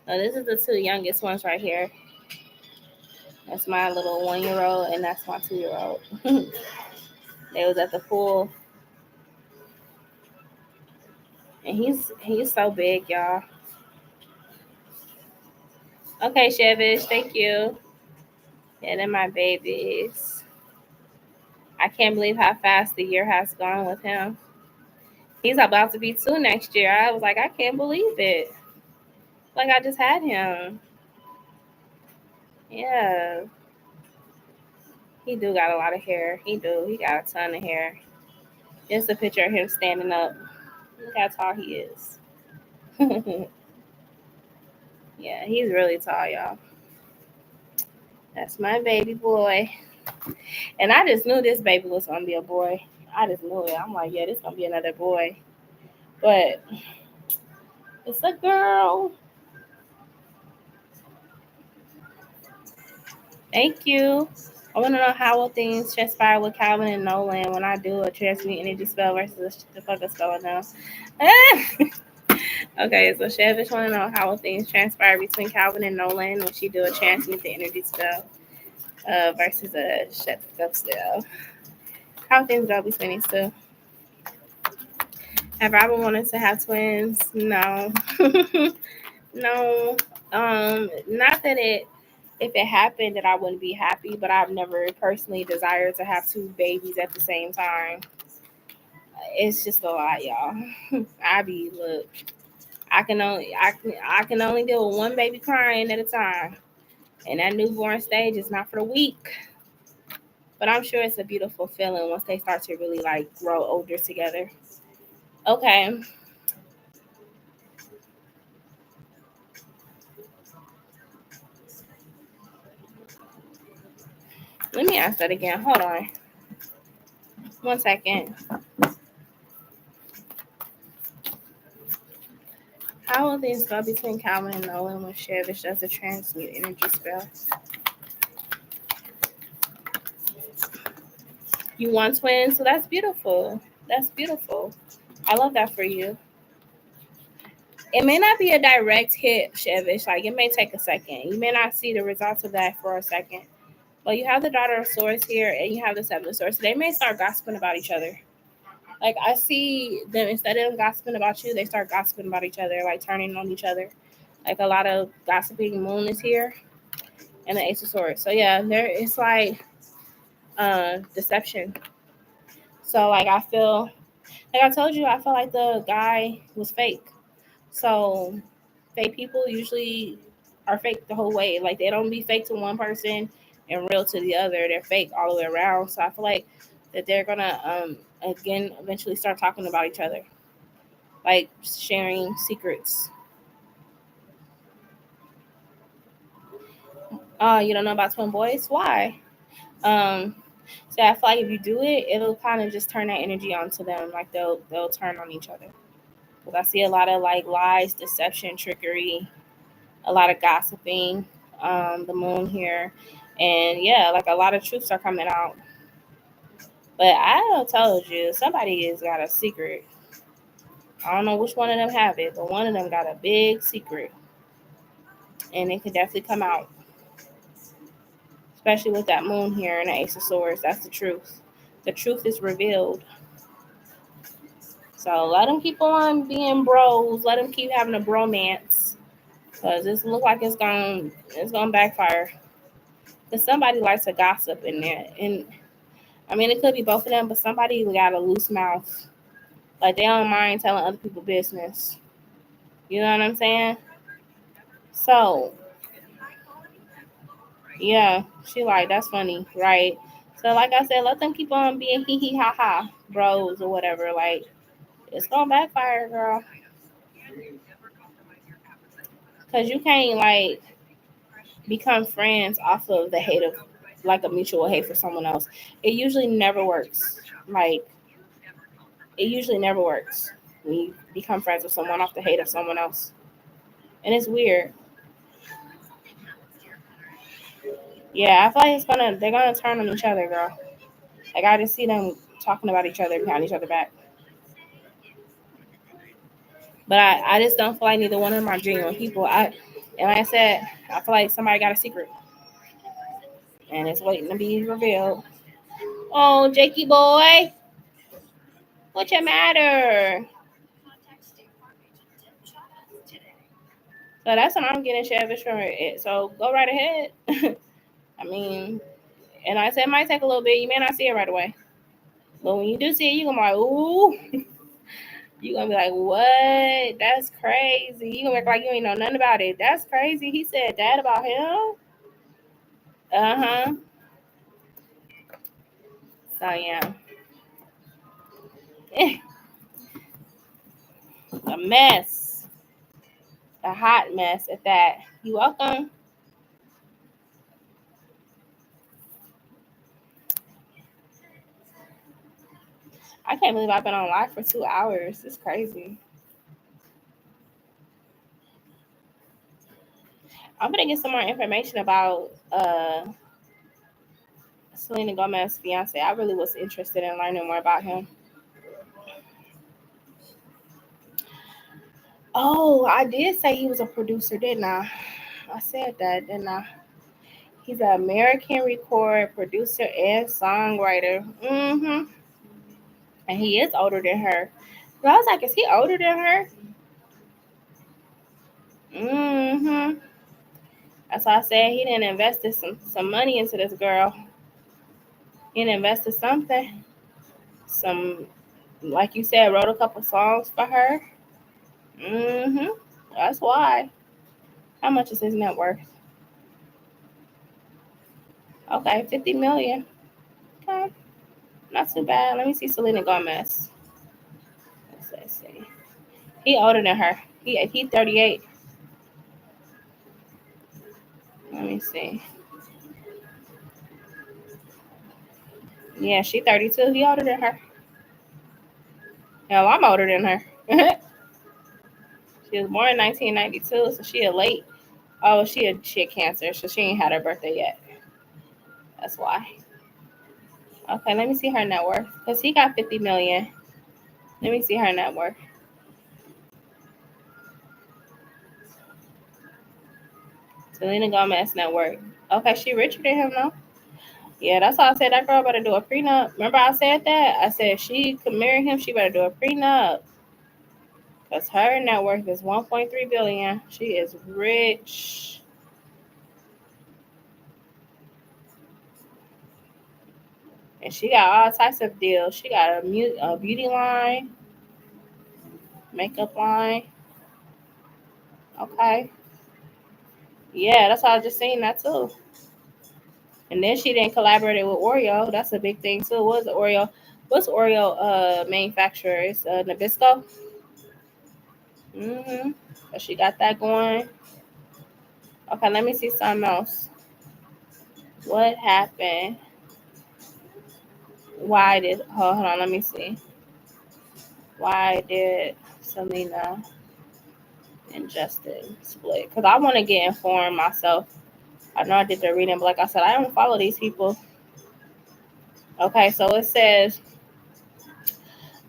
So this is the two youngest ones right here. That's my little 1 year old, and that's my 2 year old. They was at the pool, and he's so big, y'all. Okay, Chevish, thank you. Yeah, they're my babies. I can't believe how fast the year has gone with him. He's about to be 2 next year. I was like, I can't believe it. Like I just had him. Yeah, he do got a lot of hair. He do. He got a ton of hair. Just a picture of him standing up. Look how tall he is. Yeah, he's really tall, y'all. That's my baby boy. And I just knew this baby was gonna be a boy. I just knew it. I'm like, yeah, this gonna be another boy. But it's a girl. Thank you. I want to know how will things transpire with Calvin and Nolan when I do a transmute energy spell versus the fuck spell now. Okay, so Chevish want to know how will things transpire between Calvin and Nolan when she do a transmute the energy spell versus a shut the fuck spell. How things go between these two? Have I ever wanted to have twins? No. No. Not that it if it happened that I wouldn't be happy, but I've never personally desired to have two babies at the same time. It's just a lot, y'all. I be look. I can only deal with one baby crying at a time, and that newborn stage is not for the weak. But I'm sure it's a beautiful feeling once they start to really like grow older together. Okay, let me ask that again. Hold on, 1 second. How will things go between Calvin and Nolan when Chevish does a transmute energy spell? You want twins, so that's beautiful. That's beautiful. I love that for you. It may not be a direct hit, Chevish. Like it may take a second. You may not see the results of that for a second. But you have the daughter of swords here and you have the seven of swords. So they may start gossiping about each other. Like I see them instead of them gossiping about you, they start gossiping about each other, like turning on each other. Like a lot of gossiping moon is here and the ace of swords. So yeah, there it's like deception. So like I feel like I told you, I felt like the guy was fake. So fake people usually are fake the whole way. Like they don't be fake to one person and real to the other. They're fake all the way around. So I feel like that they're gonna again eventually start talking about each other, like sharing secrets. You don't know about twin boys? Why? Um, so I feel like if you do it, it'll kind of just turn that energy onto them. Like they'll turn on each other. Because I see a lot of like lies, deception, trickery, a lot of gossiping. The moon here, and yeah, like a lot of truths are coming out. But I told you, somebody has got a secret. I don't know which one of them have it, but one of them got a big secret, and it could definitely come out. Especially with that moon here and the Ace of Swords. That's the truth. The truth is revealed. So let them keep on being bros. Let them keep having a bromance, cause this look like it's gonna backfire. Cause somebody likes to gossip in there, and I mean it could be both of them, but somebody got a loose mouth. Like they don't mind telling other people business. You know what I'm saying? So yeah, she like that's funny, right? So like I said, let them keep on being hee hee ha ha bros or whatever. Like it's gonna backfire, girl. Cause you can't like become friends off of the hate of like a mutual hate for someone else. It usually never works. Like it usually never works when you become friends with someone off the hate of someone else. And it's weird. Yeah, I feel like they're gonna turn on each other, girl. Like I just see them talking about each other behind each other back. But I just don't feel like neither one of them are genuine people. And like I said, I feel like somebody got a secret and it's waiting to be revealed. Oh, Jakey boy, what's your matter? So that's what I'm getting, Chavis, from it. So go right ahead. I mean, and like I said it might take a little bit. You may not see it right away. But when you do see it, you're gonna be like, ooh. You're gonna be like, what? That's crazy. You're gonna act like you ain't know nothing about it. That's crazy. He said that about him? Uh-huh. So yeah. A mess. A hot mess at that. You welcome. I can't believe I've been on live for 2 hours. It's crazy. I'm gonna get some more information about Selena Gomez's fiance. I really was interested in learning more about him. Oh, I did say he was a producer, didn't I? I said that, didn't I? He's an American record producer and songwriter. And he is older than her. So I was like, is he older than her? Mm-hmm. That's why I said he didn't invest some money into this girl. He invested something. Some, like you said, wrote a couple songs for her. Mm-hmm. That's why. How much is his net worth? Okay, 50 million. Okay, not too bad. Let me see Selena Gomez. Let's see. He older than her. He 38. Let me see. Yeah, she 32. He older than her. Hell, I'm older than her. She was born in 1992, so she a late. Oh, she had cancer, so she ain't had her birthday yet. That's why. Okay, let me see her net worth. Cause he got 50 million. Let me see her net worth. Selena Gomez net worth. Okay, she richer than him though. Yeah, that's why I said that girl better do a prenup. Remember I said that? I said she could marry him, she better do a prenup. Cause her net worth is 1.3 billion. She is rich. And she got all types of deals. She got a beauty line, makeup line. Okay. Yeah, that's why I was just saying that too. And then she didn't collaborate with Oreo. That's a big thing too. What's Oreo? What's Oreo manufacturer? It's Nabisco. Mm-hmm. So she got that going. Okay, let me see something else. What happened? Why did hold on, let me see. Why did Selena and Justin split? Because I want to get informed myself. I know I did the reading, but like I said, I don't follow these people. Okay, so it says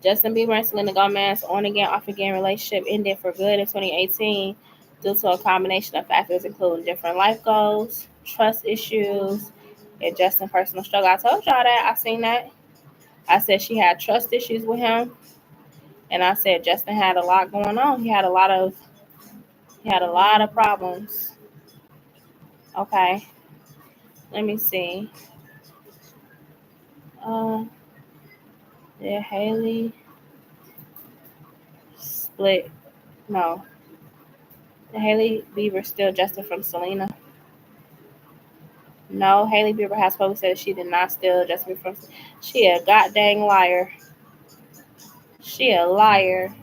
Justin Bieber and Selena Gomez on again, off again relationship ended for good in 2018 due to a combination of factors including different life goals, trust issues, and Justin's personal struggle. I told y'all that. I seen that. I said she had trust issues with him, and I said Justin had a lot going on. He had a lot of problems. Okay, let me see. Um, did Haley split? No. Did Haley Bieber steal Justin from Selena? No, Haley Bieber has publicly said she did not steal Justin from. She a goddamn liar. She a liar.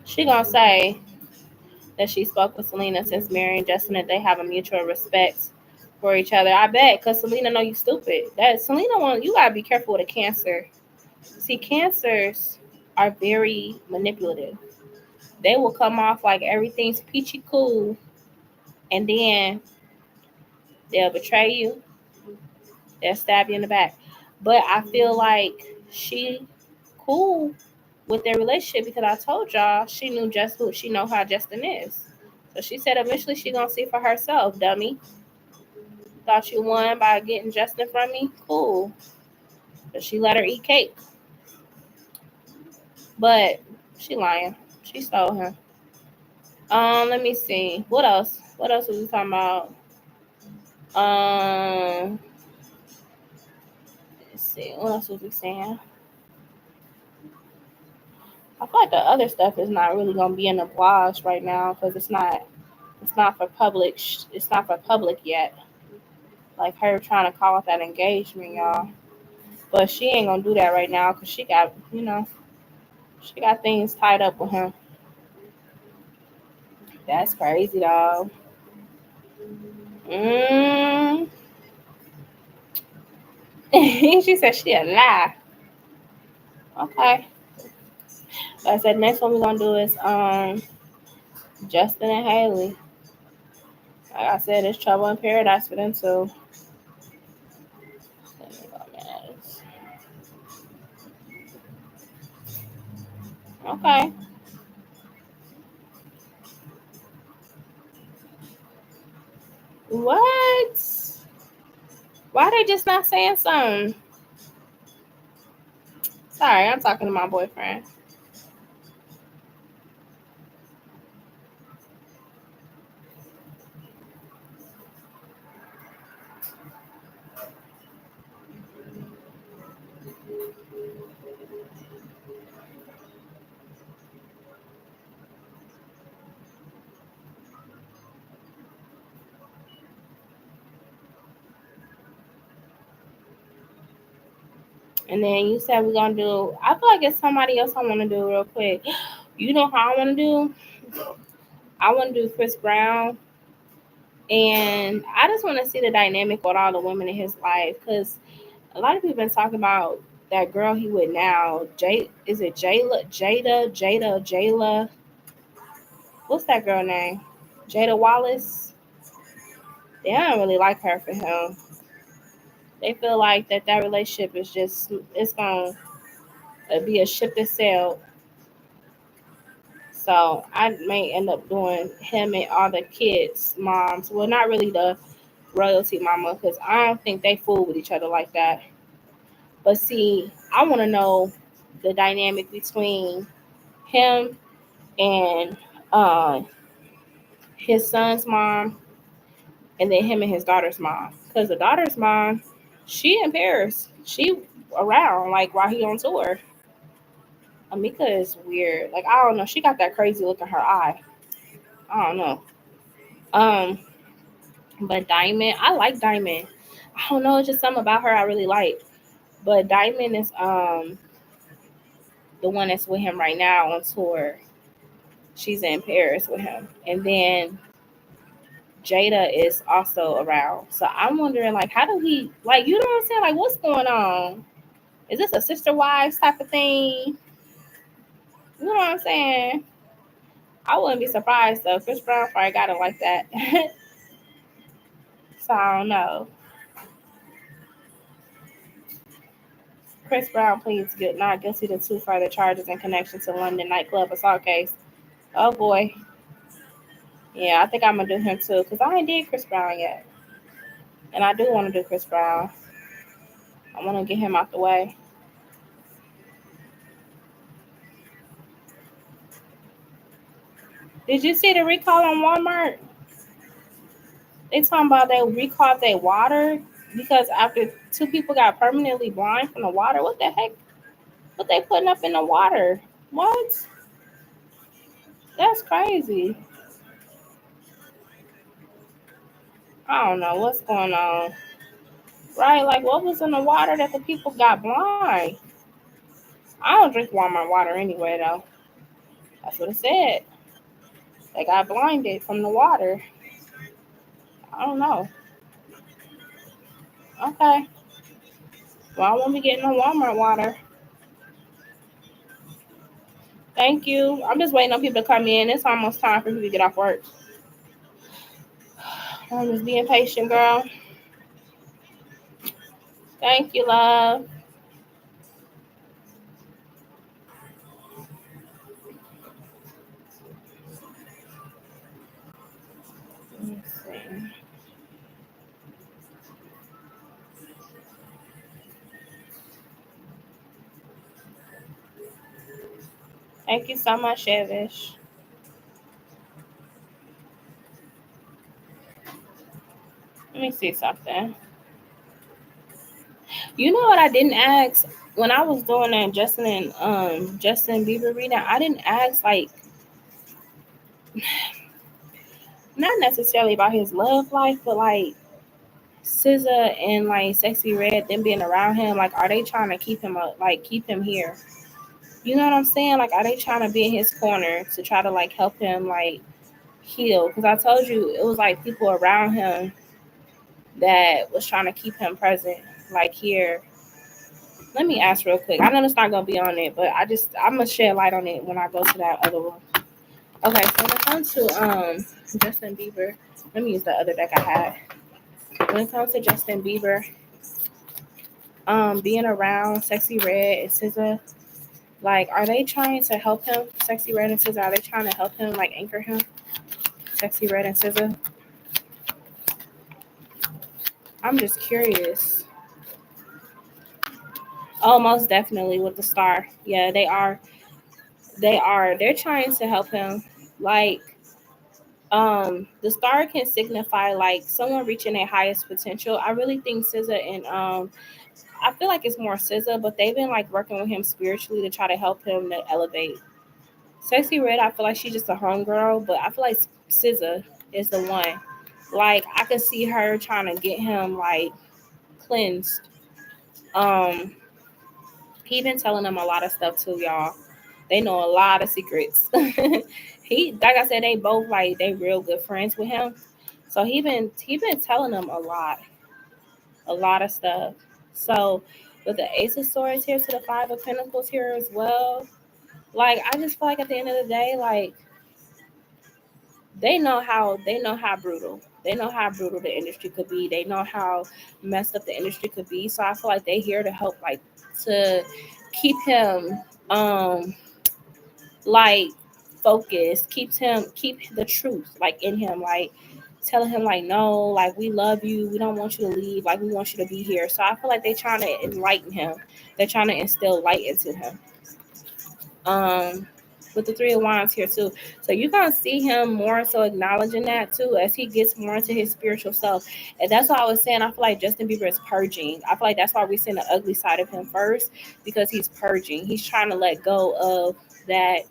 She gonna say that she spoke with Selena since marrying Justin that they have a mutual respect for each other. I bet, cause Selena know you stupid. That Selena want you gotta be careful with a Cancer. See, Cancers are very manipulative. They will come off like everything's peachy cool, and then they'll betray you. They'll stab you in the back. But I feel like she cool with their relationship because I told y'all she knew just who she know how Justin is. So she said eventually she gonna see for herself, dummy. Thought you won by getting Justin from me? Cool. But she let her eat cake. But she lying. She stole him. Let me see. What else? What else was we talking about? Um, let's see. What else was we saying? I feel like the other stuff is not really gonna be in the blogs right now because it's not for public. It's not for public yet. Like her trying to call out that engagement, y'all. But she ain't gonna do that right now because she got things tied up with him. That's crazy, dog. Mm. She said she a lie. Okay. Like I said, next one we're gonna do is Justin and Haley. Like I said, it's trouble in paradise for them too. Okay. What? Why they just not saying something? Sorry, I'm talking to my boyfriend. And then you said we're gonna do. I feel like it's somebody else I want to do real quick. You know how I want to do? I want to do Chris Brown, and I just want to see the dynamic with all the women in his life because a lot of people been talking about that girl he with now. Is it Jada? What's that girl name? Jada Wallace. They don't really like her for him. They feel like that relationship is just it's gonna be a ship that sailed. So I may end up doing him and all the kids' moms. Well, not really the royalty mama because I don't think they fool with each other like that. But see, I want to know the dynamic between him and uh, his son's mom, and then him and his daughter's mom. Because the daughter's mom, she in Paris, she around like while he on tour. Amika is weird. Like I don't know, she got that crazy look in her eye. I don't know. Um, But Diamond, I like Diamond. I don't know, it's just something about her I really like. But Diamond is the one that's with him right now on tour. She's in Paris with him. And then Jada is also around. So I'm wondering, like, how do he, like, you know what I'm saying? Like, what's going on? Is this a sister wives type of thing? You know what I'm saying? I wouldn't be surprised though. Chris Brown probably got it like that. So I don't know. Chris Brown pleads not guilty to two further charges in connection to London nightclub assault case. Oh boy. Yeah, I think I'm gonna do him too because I ain't did Chris Brown yet, and I do want to do Chris Brown. I want to get him out the way. Did you see the recall on Walmart? They talking about they recalled their water because after two people got permanently blind from the water. What the heck? What they putting up in the water? What? That's crazy. I don't know what's going on. Right? Like what was in the water that the people got blind? I don't drink Walmart water anyway though. That's what it said. They got blinded from the water. I don't know. Okay. Well, I won't be getting no Walmart water. Thank you. I'm just waiting on people to come in. It's almost time for people to get off work. I'm just being patient, girl. Thank you, love. Let me see. Thank you so much, Evish. Let me see something. You know what I didn't ask when I was doing that Justin Bieber reading? I didn't ask like not necessarily about his love life, but like SZA and like Sexy Red, them being around him. Like, are they trying to keep him up? Like, keep him here? You know what I'm saying? Like, are they trying to be in his corner to try to like help him like heal? Because I told you it was like people around him that was trying to keep him present, like here. Let me ask real quick. I know it's not gonna be on it, but I'm gonna shed light on it when I go to that other one. Okay, so when it comes to Justin Bieber, let me use the other deck I had. When it comes to Justin Bieber, being around Sexy Red and SZA, like, are they trying to help him? Sexy Red and SZA, are they trying to help him, like, anchor him? Sexy Red and SZA. I'm just curious. Oh, most definitely with the star. Yeah, they are. They are. They're trying to help him. Like, the star can signify like someone reaching their highest potential. I really think SZA and I feel like it's more SZA, but they've been like working with him spiritually to try to help him to elevate. Sexy Red, I feel like she's just a homegirl, but I feel like SZA is the one. Like I could see her trying to get him like cleansed. Um, he been telling them a lot of stuff too, y'all. They know a lot of secrets. He, like I said, they both like they real good friends with him. So he been telling them a lot of stuff. So with the Ace of Swords here to the Five of Pentacles here as well, like I just feel like at the end of the day, like they know how brutal. They know how brutal the industry could be. They know how messed up the industry could be. So I feel like they here to help like to keep him like focused, keep the truth like in him, like telling him like no, like we love you, we don't want you to leave, like we want you to be here. So I feel like they're trying to enlighten him. They're trying to instill light into him. Um with the Three of Wands here too. So you're gonna see him more so acknowledging that too as he gets more into his spiritual self. And that's why I was saying I feel like Justin Bieber is purging. I feel like that's why we're seeing the ugly side of him first, because he's purging. He's trying to let go of that,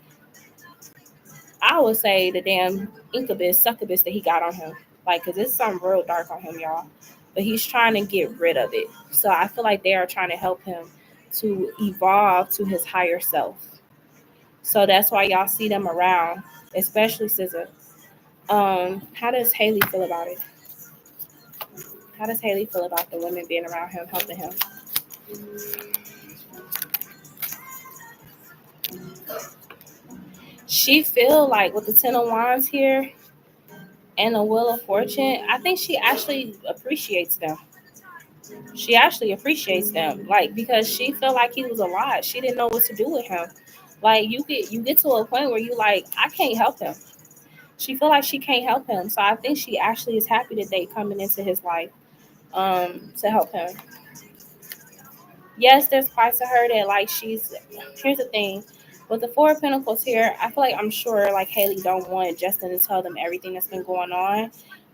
I would say, the damn incubus, succubus that he got on him. Like, cause it's something real dark on him, y'all. But he's trying to get rid of it. So I feel like they are trying to help him to evolve to his higher self. So that's why y'all see them around, especially SZA. How does Haley feel about it? How does Haley feel about the women being around him, helping him? She feel like with the Ten of Wands here and the Wheel of Fortune, I think she actually appreciates them. She actually appreciates them, like because she felt like he was a lot. She didn't know what to do with him. Like you get to a point where you like I can't help him. She feel like she can't help him, so I think she actually is happy that they coming into his life to help him. Yes, there's parts of her that like she's. Here's the thing, with the Four of Pentacles here, I feel like I'm sure like Haley don't want Justin to tell them everything that's been going on,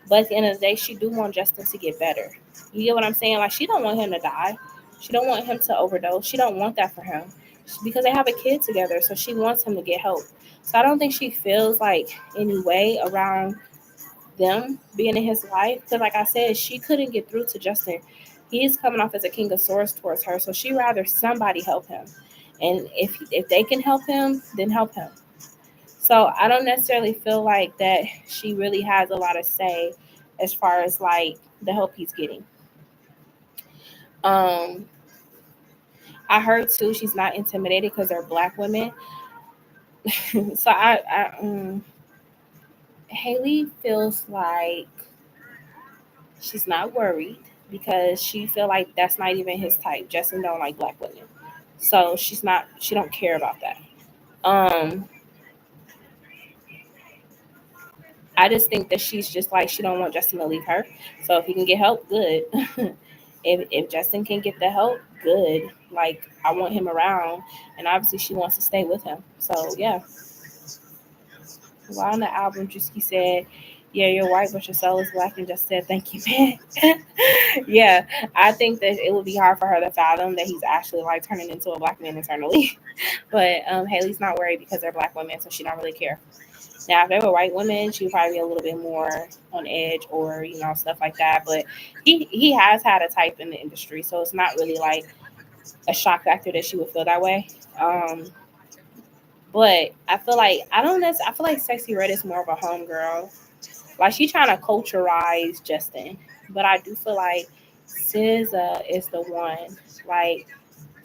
but at the end of the day, she do want Justin to get better. You get what I'm saying? Like she don't want him to die. She don't want him to overdose. She don't want that for him because they have a kid together. So she wants him to get help. So I don't think she feels like any way around them being in his life. Because like I said, she couldn't get through to Justin. He's coming off as a king of swords towards her. So she rather somebody help him. And if they can help him, then help him. So I don't necessarily feel like that she really has a lot of say as far as like the help he's getting. Um, I heard too she's not intimidated because they're black women. So Haley feels like she's not worried because she feel like that's not even his type. Justin don't like black women, so she don't care about that. Um, I just think that she's just like she don't want Justin to leave her. So if he can get help, good. If Justin can get the help, good. Like I want him around, and obviously she wants to stay with him. So yeah. While on the album, Drewski said, "Yeah, you're white, but your soul is black," and just said, "Thank you, man." Yeah, I think that it would be hard for her to fathom that he's actually like turning into a black man internally. But Haley's not worried because they're black women, so she don't really care. Now, if they were white women, she would probably be a little bit more on edge or stuff like that. But he has had a type in the industry, so it's not really like a shock factor that she would feel that way. But I feel like I feel like Sexy Red is more of a homegirl. Like she trying to culturize Justin, but I do feel like SZA is the one. Like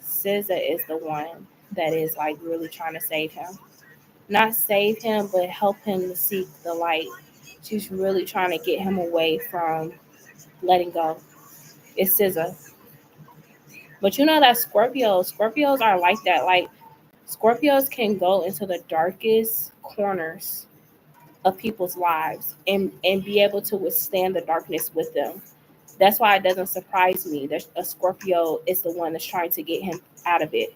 SZA is the one that is like really trying to save him. Not save him, but help him to seek the light. She's really trying to get him away from letting go. It's SZA. But you know that Scorpios are like that. Like Scorpios can go into the darkest corners of people's lives and be able to withstand the darkness with them. That's why it doesn't surprise me that a Scorpio is the one that's trying to get him out of it.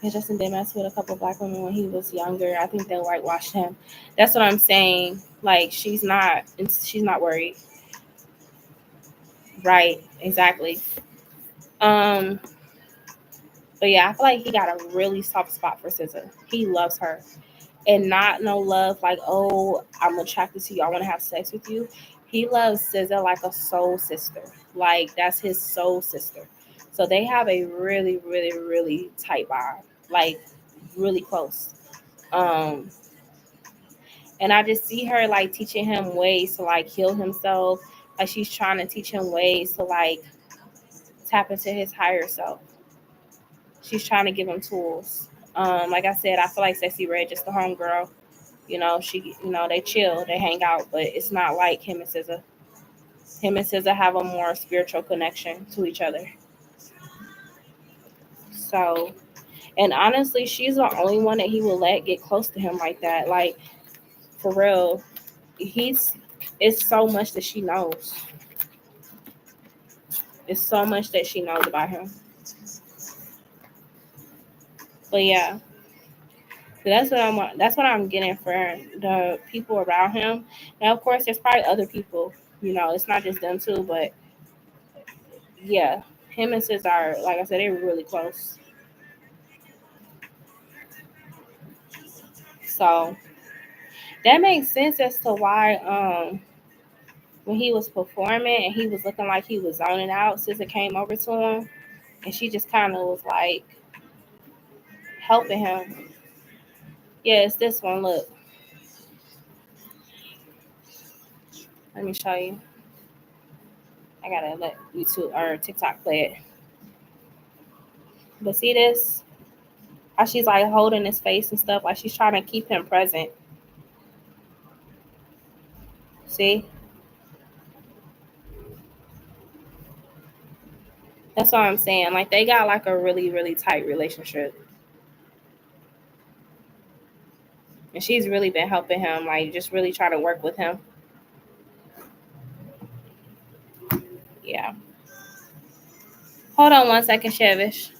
And Justin did mess with a couple of black women when he was younger. I think they whitewashed him. That's what I'm saying. Like she's not worried. Right, exactly. Um, but yeah, I feel like he got a really soft spot for SZA. He loves her. And not no love like, oh, I'm attracted to you, I want to have sex with you. He loves SZA like a soul sister. Like that's his soul sister. So they have a really, really, really tight bond. Like really close. Um, and I just see her like teaching him ways to like heal himself. Like she's trying to teach him ways to like tap into his higher self. She's trying to give him tools. Like I said, I feel like Sexy Red just a homegirl. They chill, they hang out, but it's not like him and SZA. Him and SZA have a more spiritual connection to each other. So, and honestly, she's the only one that he will let get close to him like that. Like for real, he's it's so much that she knows. It's so much that she knows about him. But yeah, that's what I'm getting for the people around him. Now, of course, there's probably other people. It's not just them two, but yeah, him and Sis are like I said, they're really close. So That makes sense as to why when he was performing and he was looking like he was zoning out, SZA came over to him and she just kind of was like helping him. Yeah, it's this one. Look, let me show you. I gotta let YouTube or TikTok play it. But see this? How she's like holding his face and stuff, like she's trying to keep him present. See? That's what I'm saying. Like they got like a really, really tight relationship. And she's really been helping him, like just really trying to work with him. Yeah. Hold on 1 second, Chevish.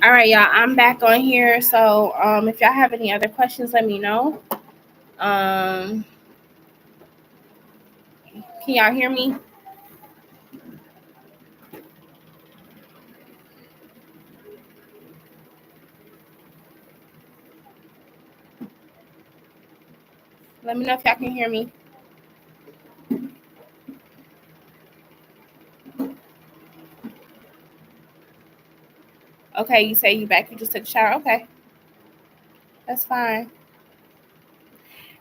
All right, y'all. I'm back on here. So if y'all have any other questions, let me know. Can y'all hear me? Let me know if y'all can hear me. Okay, you say you back. You just took a shower. Okay, that's fine.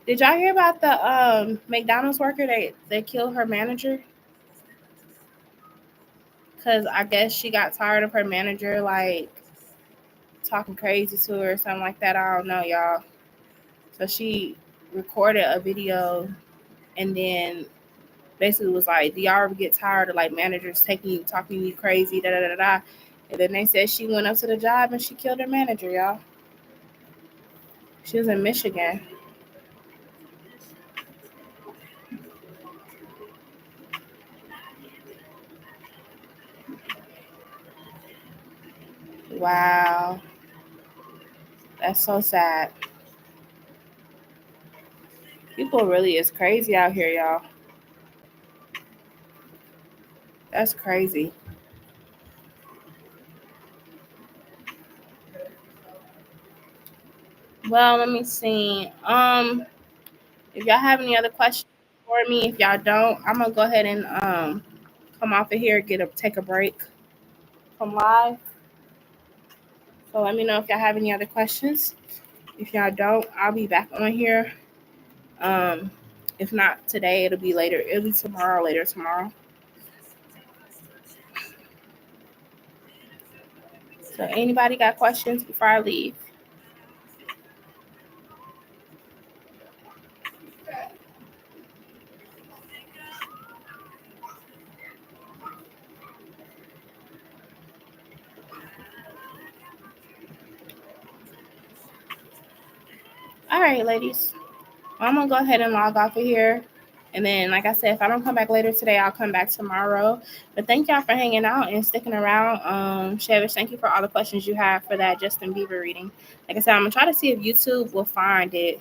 Did y'all hear about the McDonald's worker that killed her manager? Because I guess she got tired of her manager like talking crazy to her or something like that. I don't know, y'all. So she recorded a video and then basically was like, "Do y'all ever get tired of like managers talking to you crazy?" Da da da da. And then they said she went up to the job and she killed her manager, y'all. She was in Michigan. Wow, that's so sad. People really is crazy out here, y'all. That's crazy. Well, let me see. If y'all have any other questions for me, if y'all don't, I'm gonna go ahead and come off of here, take a break from live. So let me know if y'all have any other questions. If y'all don't, I'll be back on here. Um, if not today, it'll be later. It'll be tomorrow, later tomorrow. So anybody got questions before I leave? All right, ladies. Well, I'm gonna go ahead and log off of here. And then, like I said, if I don't come back later today, I'll come back tomorrow. But thank y'all for hanging out and sticking around. Shavish, thank you for all the questions you have for that Justin Bieber reading. Like I said, I'm gonna try to see if YouTube will find it.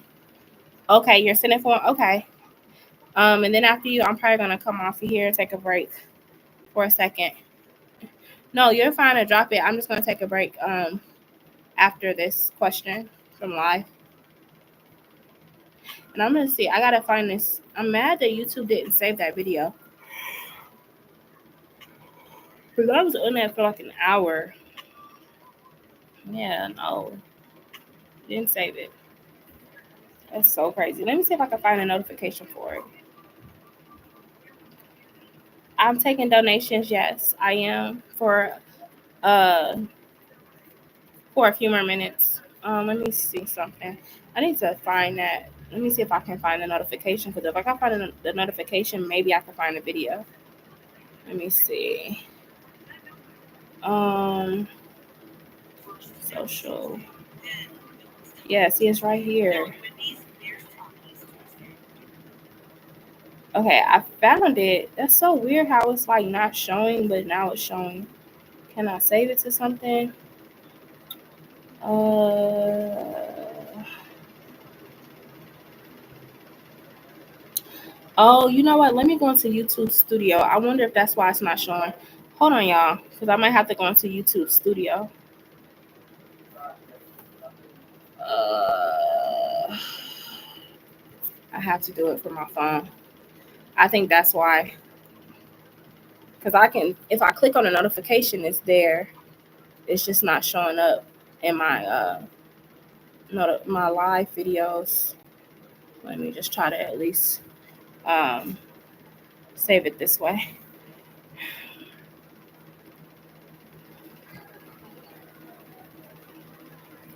Okay, you're sending for okay. And then after you, I'm probably gonna come off of here and take a break for a second. No, you're fine to drop it. I'm just gonna take a break after this question from live. And I'm gonna see. I gotta find this. I'm mad that YouTube didn't save that video. Because I was on that for like an hour. Yeah, no. Didn't save it. That's so crazy. Let me see if I can find a notification for it. I'm taking donations, yes, I am uh for a few more minutes. Let me see something. I need to find that. Let me see if I can find the notification, because if I can find the notification, maybe I can find the video. Let me see. Um Social. Yeah, see, it's right here. Okay, I found it. That's so weird how it's like not showing, but now it's showing. Can I save it to something? Oh, you know what? Let me go into YouTube Studio. I wonder if that's why it's not showing. Hold on, y'all, because I might have to go into YouTube Studio. Uh, I have to do it from my phone. I think that's why. Because I can, if I click on a notification, it's there. It's just not showing up in my my live videos. Let me just try to at least um, save it this way.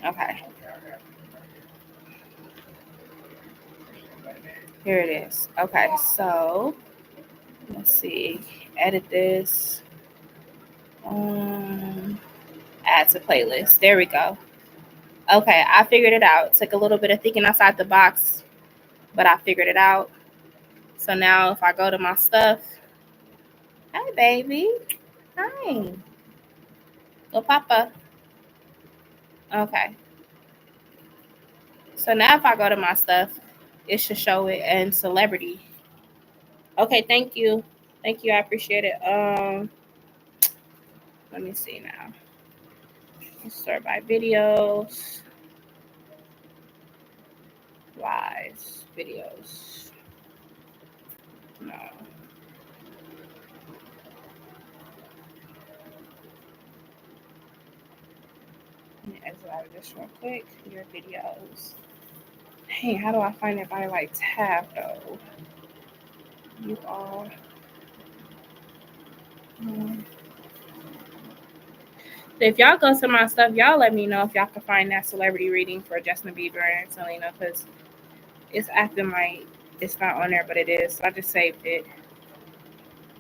Okay, here it is. Okay, so let's see. Edit this. Um, Add to playlist. There we go. Okay, I figured it out. Took a little bit of thinking outside the box, but I figured it out. So now if I go to my stuff, hi baby, hi, go Papa. Okay. So now if I go to my stuff, it should show it in celebrity. Okay, thank you. Thank you. I appreciate it. Let me see now. Let's start by videos, lives, videos. No. Let me exit out of this real quick. Your videos. Hey, how do I find it by like tab though? You all. If y'all go to my stuff, y'all let me know if y'all can find that celebrity reading for Justin Bieber and Selena, because it's acting like it's not on there, but it is. So I just saved it.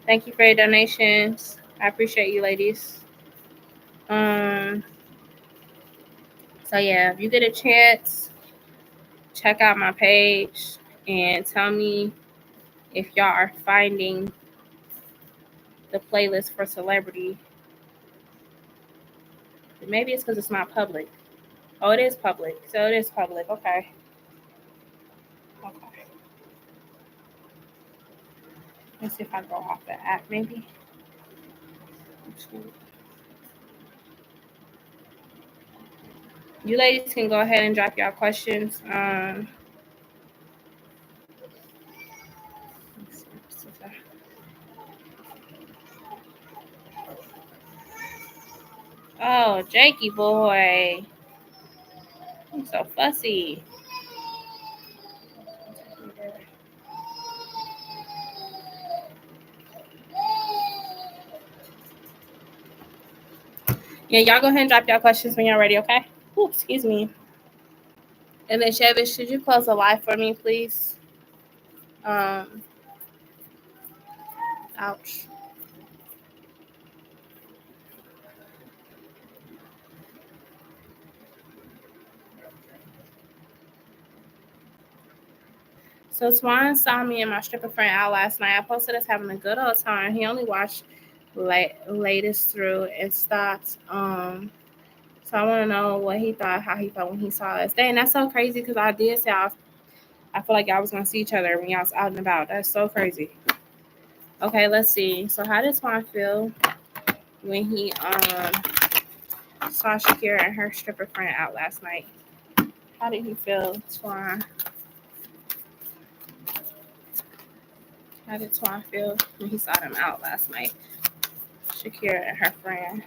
Thank you for your donations. I appreciate you, ladies. So yeah, if you get a chance, check out my page and tell me if y'all are finding the playlist for celebrity. Maybe it's because it's not public. Oh, it is public. So it is public. Okay. Okay. Let's see if I go off the app, maybe. You ladies can go ahead and drop y'all questions. Oh, Jakey boy. I'm so fussy. Yeah, y'all go ahead and drop y'all questions when y'all ready, okay? Ooh, excuse me. And then Chevish, should you close the live for me, please? Ouch. So Twan saw me and my stripper friend out last night. I posted us having a good old time. He only watched latest through and stopped. So I want to know what he thought, how he felt when he saw us. Dang, that's so crazy because I did say I feel like y'all was gonna see each other when y'all was out and about. That's so crazy. Okay, let's see. So how did Twan feel when he saw Shakira and her stripper friend out last night? How did he feel, Twan? How did Twan feel when he saw them out last night? Shakira and her friend.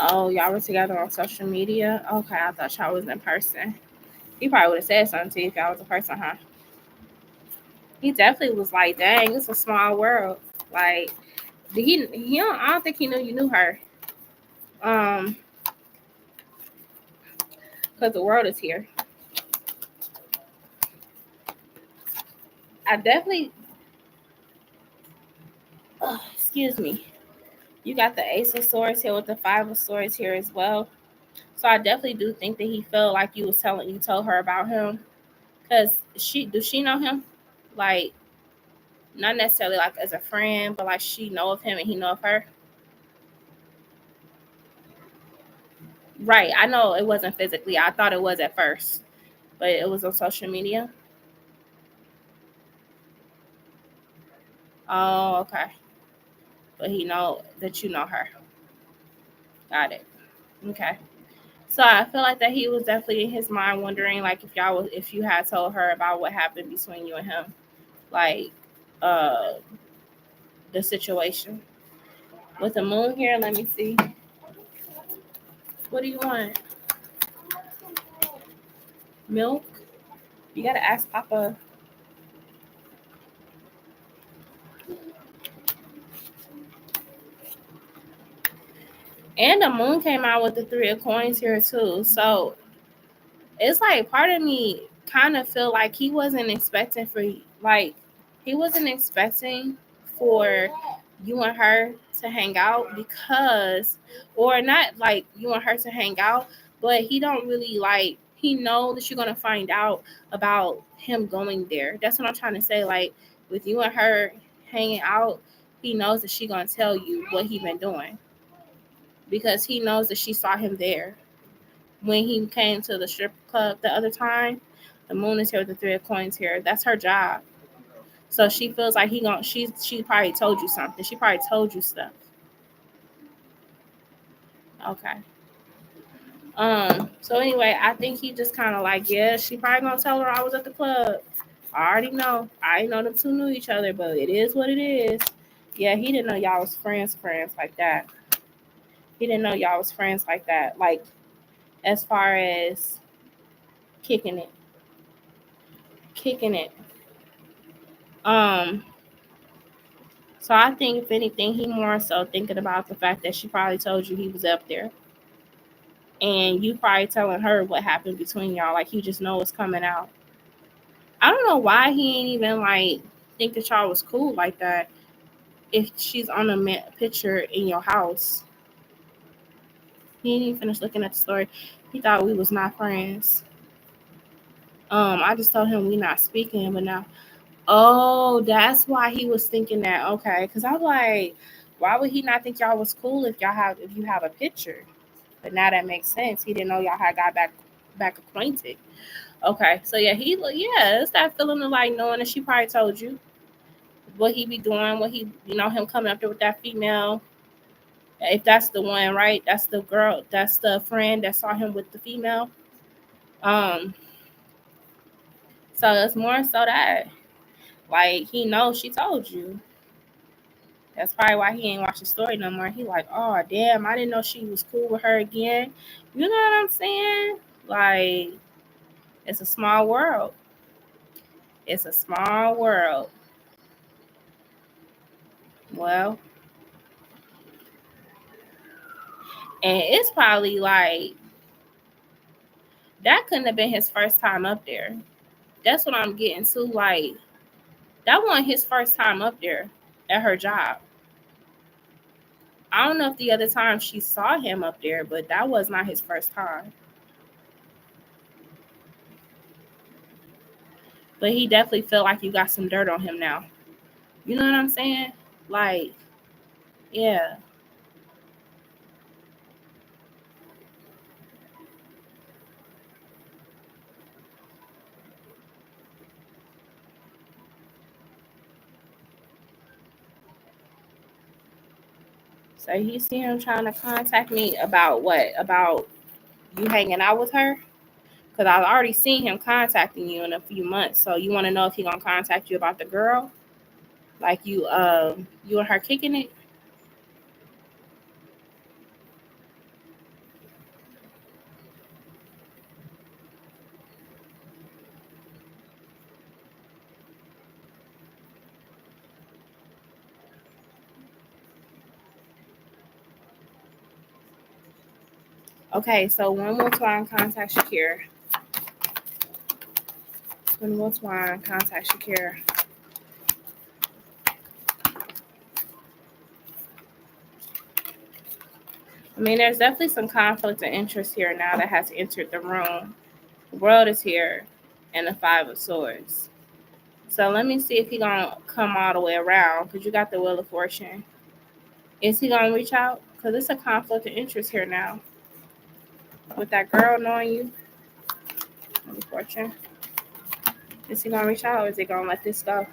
Oh, y'all were together on social media? Okay, I thought y'all was in person. He probably would have said something to you if y'all was in person, huh? He definitely was like, dang, it's a small world. Like, I don't think he knew you knew her. Because the world is here. I definitely, excuse me. You got the Ace of Swords here with the Five of Swords here as well. So I definitely do think that he felt like you told her about him. Because does she know him? Like, not necessarily like as a friend, but like she know of him and he know of her. Right. I know it wasn't physically. I thought it was at first, but it was on social media. Oh, okay. But he know that you know her. Got it. Okay. So I feel like that he was definitely in his mind wondering like if you had told her about what happened between you and him. Like uh the situation. With the moon here, let me see. What do you want? Milk? You gotta ask Papa. And the moon came out with the three of coins here too. So it's like part of me kind of feel like he wasn't expecting for you and her to hang out because, or not like you and her to hang out, but he don't really like, he know that you're going to find out about him going there. That's what I'm trying to say. Like with you and her hanging out, he knows that she going to tell you what he been doing. because he knows that she saw him there when he came to the strip club the other time. The moon is here with the three of coins here. That's her job. So she feels like she probably told you something. She probably told you stuff. Okay. So anyway, I think he just kind of like, yeah, she probably gonna tell her I was at the club. I already know. I know them two knew each other, but it is what it is. Yeah, he didn't know y'all was friends like that. He didn't know y'all was friends like that. Like, as far as kicking it. Kicking it. Um, so I think if anything, he more so thinking about the fact that she probably told you he was up there. And you probably telling her what happened between y'all. Like, you just know it's coming out. I don't know why he ain't even like think that y'all was cool like that. If she's on a picture in your house, he ain't even finished looking at the story. He thought we was not friends. I just told him we not speaking, but now, oh, that's why he was thinking that. Okay, because I'm like, why would he not think y'all was cool if you have a picture? But now that makes sense. He didn't know y'all had got back acquainted. Okay, so yeah, it's that feeling of like knowing that she probably told you what he be doing, what he, him coming up there with that female. If that's the one, right? That's the girl. That's the friend that saw him with the female. Um, so it's more so that like he knows she told you. That's probably why he ain't watch the story no more. He like, oh damn, I didn't know she was cool with her again. You know what I'm saying? Like, it's a small world. It's a small world. Well, and it's probably like that couldn't have been his first time up there. That's what I'm getting to. Like, that wasn't his first time up there at her job. I don't know if the other time she saw him up there, but that was not his first time. But he definitely felt like you got some dirt on him now. You know what I'm saying? Like, yeah. So you see him trying to contact me about what? About you hanging out with her? Because I've already seen him contacting you in a few months. So you want to know if he gonna contact you about the girl? Like you and her kicking it? Okay, so when will Twine contact Shakira? When will Twine contact Shakira? I mean, there's definitely some conflict of interest here now that has entered the room. The world is here, and the Five of Swords. So let me see if he gonna come all the way around. Because you got the Wheel of Fortune. Is he gonna reach out? Because it's a conflict of interest here now. With that girl knowing you, Wheel of Fortune. Is he gonna reach out, or is he gonna let this go?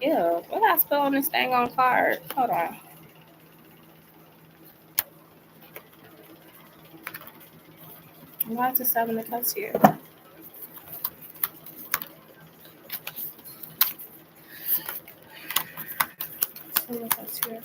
Ew, what I spell on this thing on card? Hold on. Why is the Seven of Cups here? Seven of Cups here.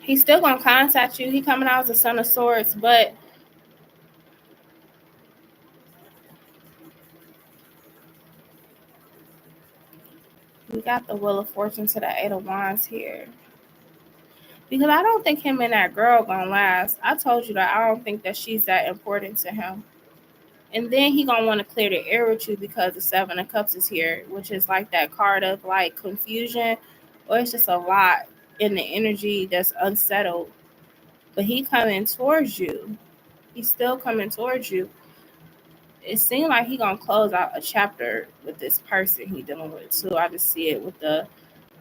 He's still gonna contact you. He coming out as the Son of Swords, but we got the Wheel of Fortune to the Eight of Wands here. Because I don't think him and that girl gonna last. I told you that I don't think that she's that important to him. And then he gonna want to clear the air with you because the Seven of Cups is here, which is like that card of like confusion, or it's just a lot in the energy that's unsettled. but he coming towards you. He's still coming towards you. It seemed like he gonna close out a chapter with this person he dealing with too. I just see it with the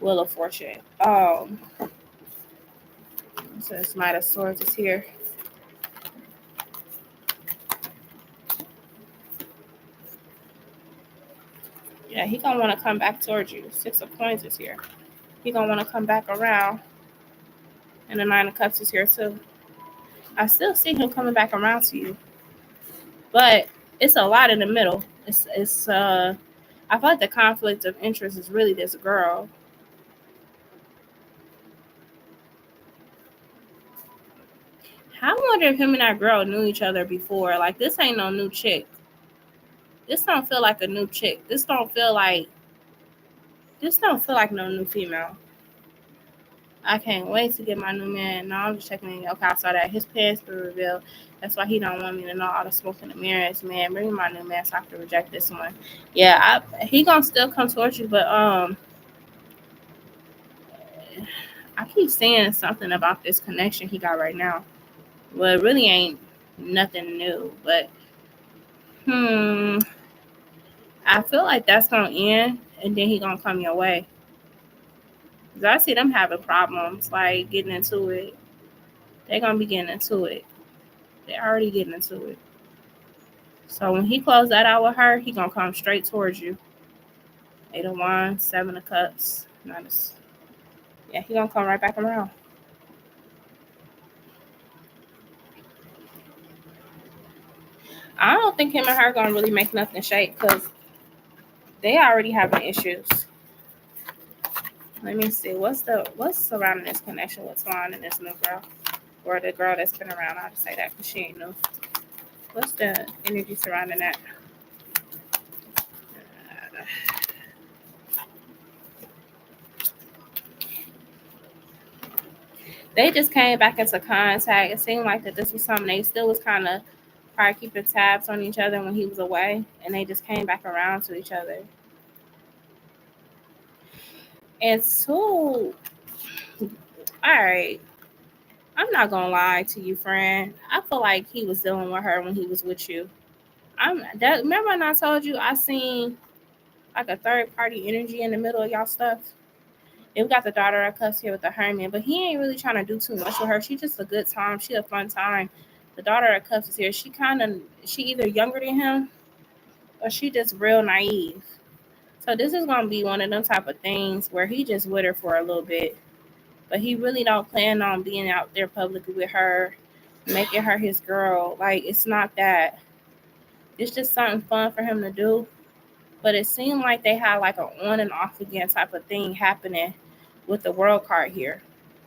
Wheel of Fortune. So this Knight of Swords is here. Yeah, he gonna want to come back towards you. Six of Coins is here. He gonna want to come back around, and the Nine of Cups is here too. I still see him coming back around to you, but it's a lot in the middle. It's I feel like the conflict of interest is really this girl. I wonder if him and that girl knew each other before. Like, this ain't no new chick. This don't feel like a new chick. This don't feel like no new female. I can't wait to get my new man. No, I'm just checking in. Okay, I saw that. His pants were revealed. That's why he don't want me to know all the smoke in the mirrors. Man, bring me my new man so I can reject this one. Yeah, he gonna still come towards you, but I keep saying something about this connection he got right now. Well, it really ain't nothing new, but I feel like that's gonna end, and then he gonna come your way. 'Cause I see them having problems, like getting into it. They're gonna be getting into it. They're already getting into it. So when he closed that out with her, he gonna come straight towards you. 8 of Wands, 7 of Cups. Notice. Yeah, he gonna come right back around. I don't think him and her gonna really make nothing shake because they already having issues. Let me see. What's surrounding this connection with Swan and this new girl? Or the girl that's been around. I'll just say that because she ain't new. What's the energy surrounding that? They just came back into contact. It seemed like that this was something they still was kind of probably keeping tabs on each other when he was away, and they just came back around to each other. And so, all right, I'm not gonna lie to you, friend. I feel like he was dealing with her when he was with you. Remember when I told you I seen like a third party energy in the middle of y'all stuff? And we got the daughter of Cups here with the Hermit, but he ain't really trying to do too much with her. She just a good time. She a fun time. The daughter of Cups is here. She either younger than him or she just real naive. So this is gonna be one of them type of things where he just with her for a little bit, but he really don't plan on being out there publicly with her, making her his girl. Like, it's not that. It's just something fun for him to do. But it seemed like they had like an on and off again type of thing happening with the world card here.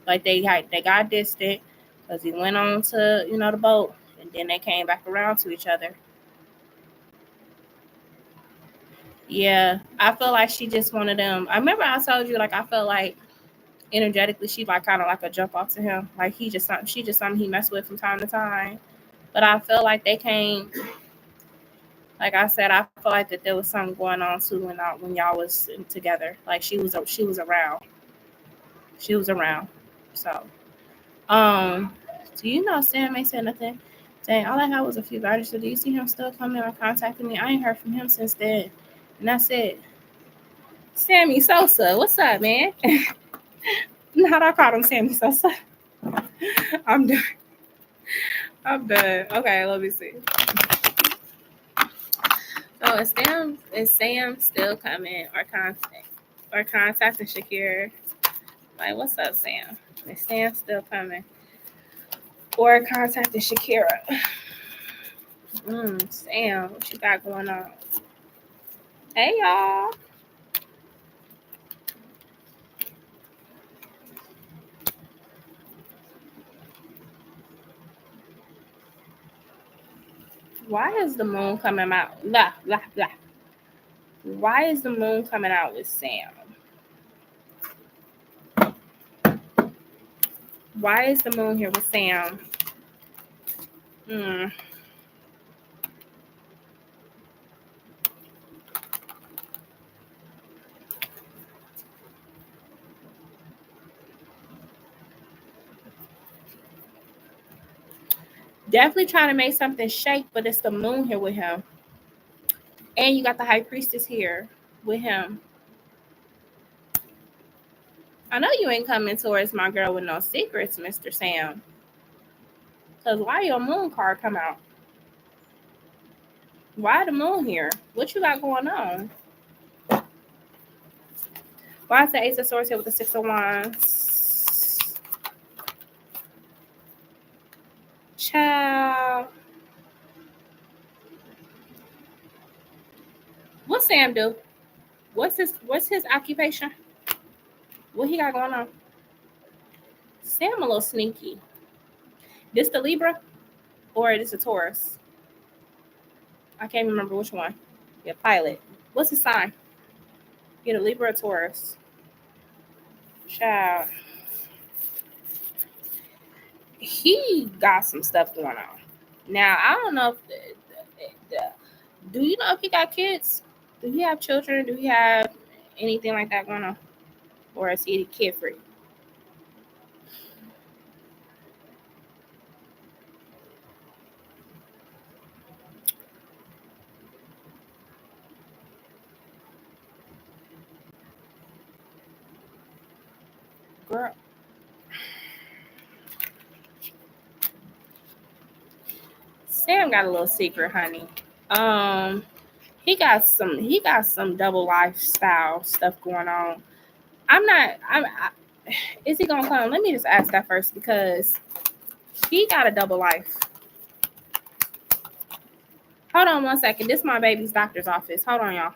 Like they got distant because he went on to the boat, and then they came back around to each other. Yeah, I feel like she just one of them. I remember I told you, like, I felt like energetically she like kind of like a jump off to him. Like she just something he messed with from time to time. But I feel like they came. Like I said, I feel like that there was something going on too when y'all was together. Like she was around. She was around. So, do you know Sam ain't said nothing? Dang, all I had was a few vouchers. So do you see him still coming or contacting me? I ain't heard from him since then. And that's it. Sammy Sosa, what's up, man? How'd I call him Sammy Sosa? I'm done. I'm done. Okay, let me see. So is Sam still coming or contacting Shakira? Like, what's up, Sam? Is Sam still coming? Or contacting Shakira? Sam, what you got going on? Hey, y'all. Why is the moon coming out? Blah, blah, blah. Why is the moon coming out with Sam? Why is the moon here with Sam? Hmm. Definitely trying to make something shake, but it's the moon here with him. And you got the high priestess here with him. I know you ain't coming towards my girl with no secrets, Mr. Sam. Because why your moon card come out? Why the moon here? What you got going on? Why is the Ace of Swords here with the Six of Wands? Child. What Sam do? What's his occupation? What he got going on? Sam a little sneaky. This the Libra or this a Taurus? I can't remember which one. Yeah, Pilot. What's his sign? Get a Libra or Taurus? Child. He got some stuff going on. Now I don't know if do you know if he got kids? Do he have children? Do he have anything like that going on? Or is he kid free? Girl. Sam got a little secret, honey. He got some double lifestyle stuff going on. Is he gonna come? Let me just ask that first because he got a double life. Hold on 1 second. This is my baby's doctor's office. Hold on, y'all.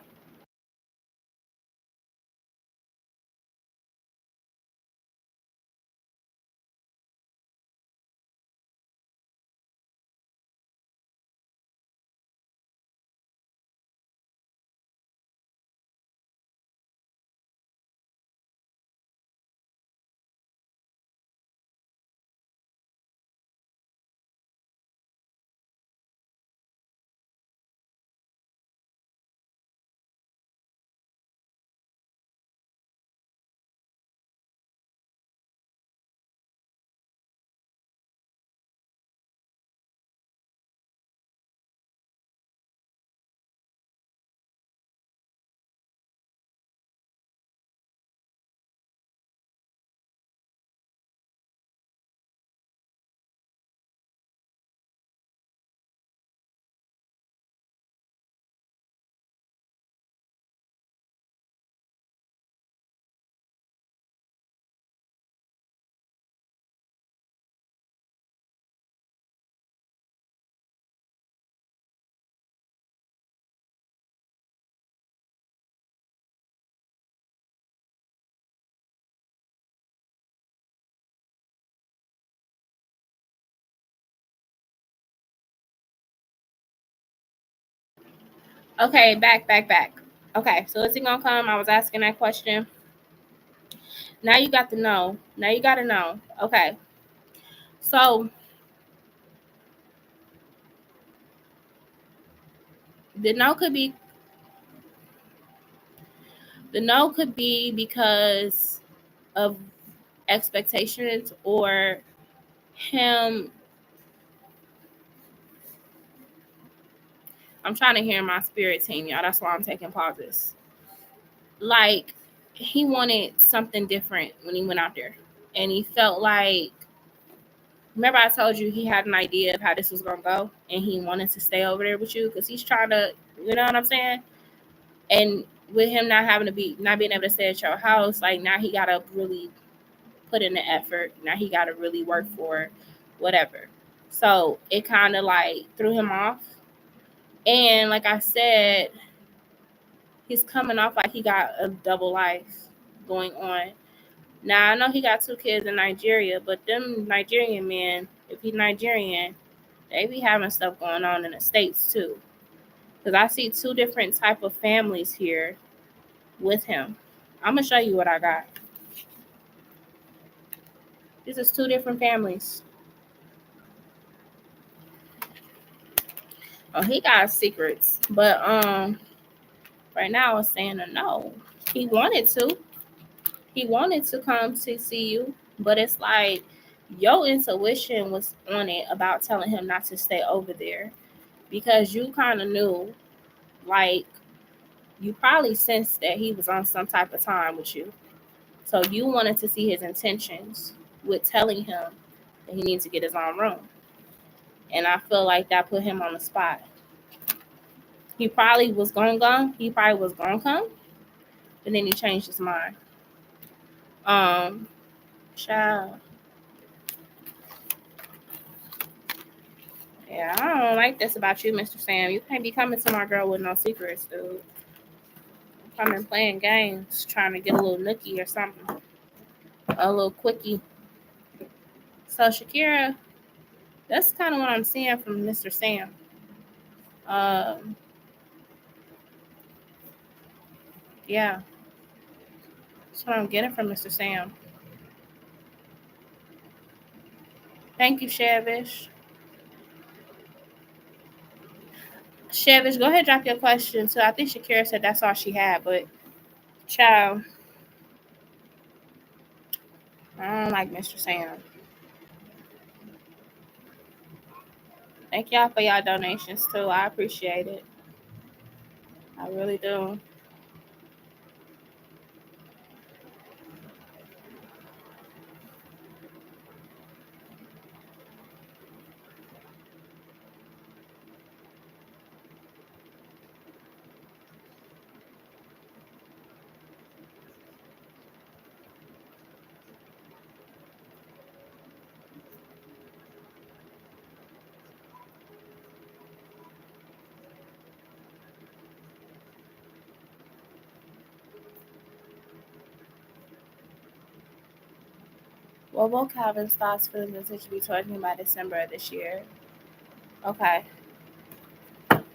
Okay, back. Okay, so is he gonna come? I was asking that question. Now you got to know. Now you got to know. Okay, so the no could be because of expectations or him. I'm trying to hear my spirit team, y'all. That's why I'm taking pauses. Like he wanted something different when he went out there, and he felt like. Remember, I told you he had an idea of how this was gonna go, and he wanted to stay over there with you because he's trying to, you know what I'm saying? And with him not being able to stay at your house, like now he gotta really put in the effort. Now he gotta really work for it, whatever. So it kind of like threw him off. And like I said, he's coming off like he got a double life going on. Now I know he got 2 kids in Nigeria, but them Nigerian men, if he's Nigerian, they be having stuff going on in the States too. Because I see 2 different type of families here with him. I'm gonna show you what I got. This is 2 different families. Oh, he got secrets, but right now I was saying a no. He wanted to. He wanted to come to see you, but it's like Your intuition was on it about telling him not to stay over there because you kind of knew, like, you probably sensed that he was on some type of time with you. So you wanted to see his intentions with telling him that he needs to get his own room. And I feel like that put him on the spot. He probably was going to come. He probably was going to come, but then he changed his mind. Child. Yeah, I don't like this about you, Mr. Sam. You can't be coming to my girl with no secrets, dude. Coming playing games, trying to get a little nookie or something. A little quickie. So, Shakira, that's kind of what I'm seeing from Mr. Sam. Yeah, that's what I'm getting from Mr. Sam. Thank you, Shavish. Shavish, go ahead and drop your question. So I think Shakira said that's all she had, but child, I don't like Mr. Sam. Thank y'all for y'all donations too. I appreciate it. I really do. What will Calvin's thoughts, feelings, and intentions be towards me by December of this year? Okay.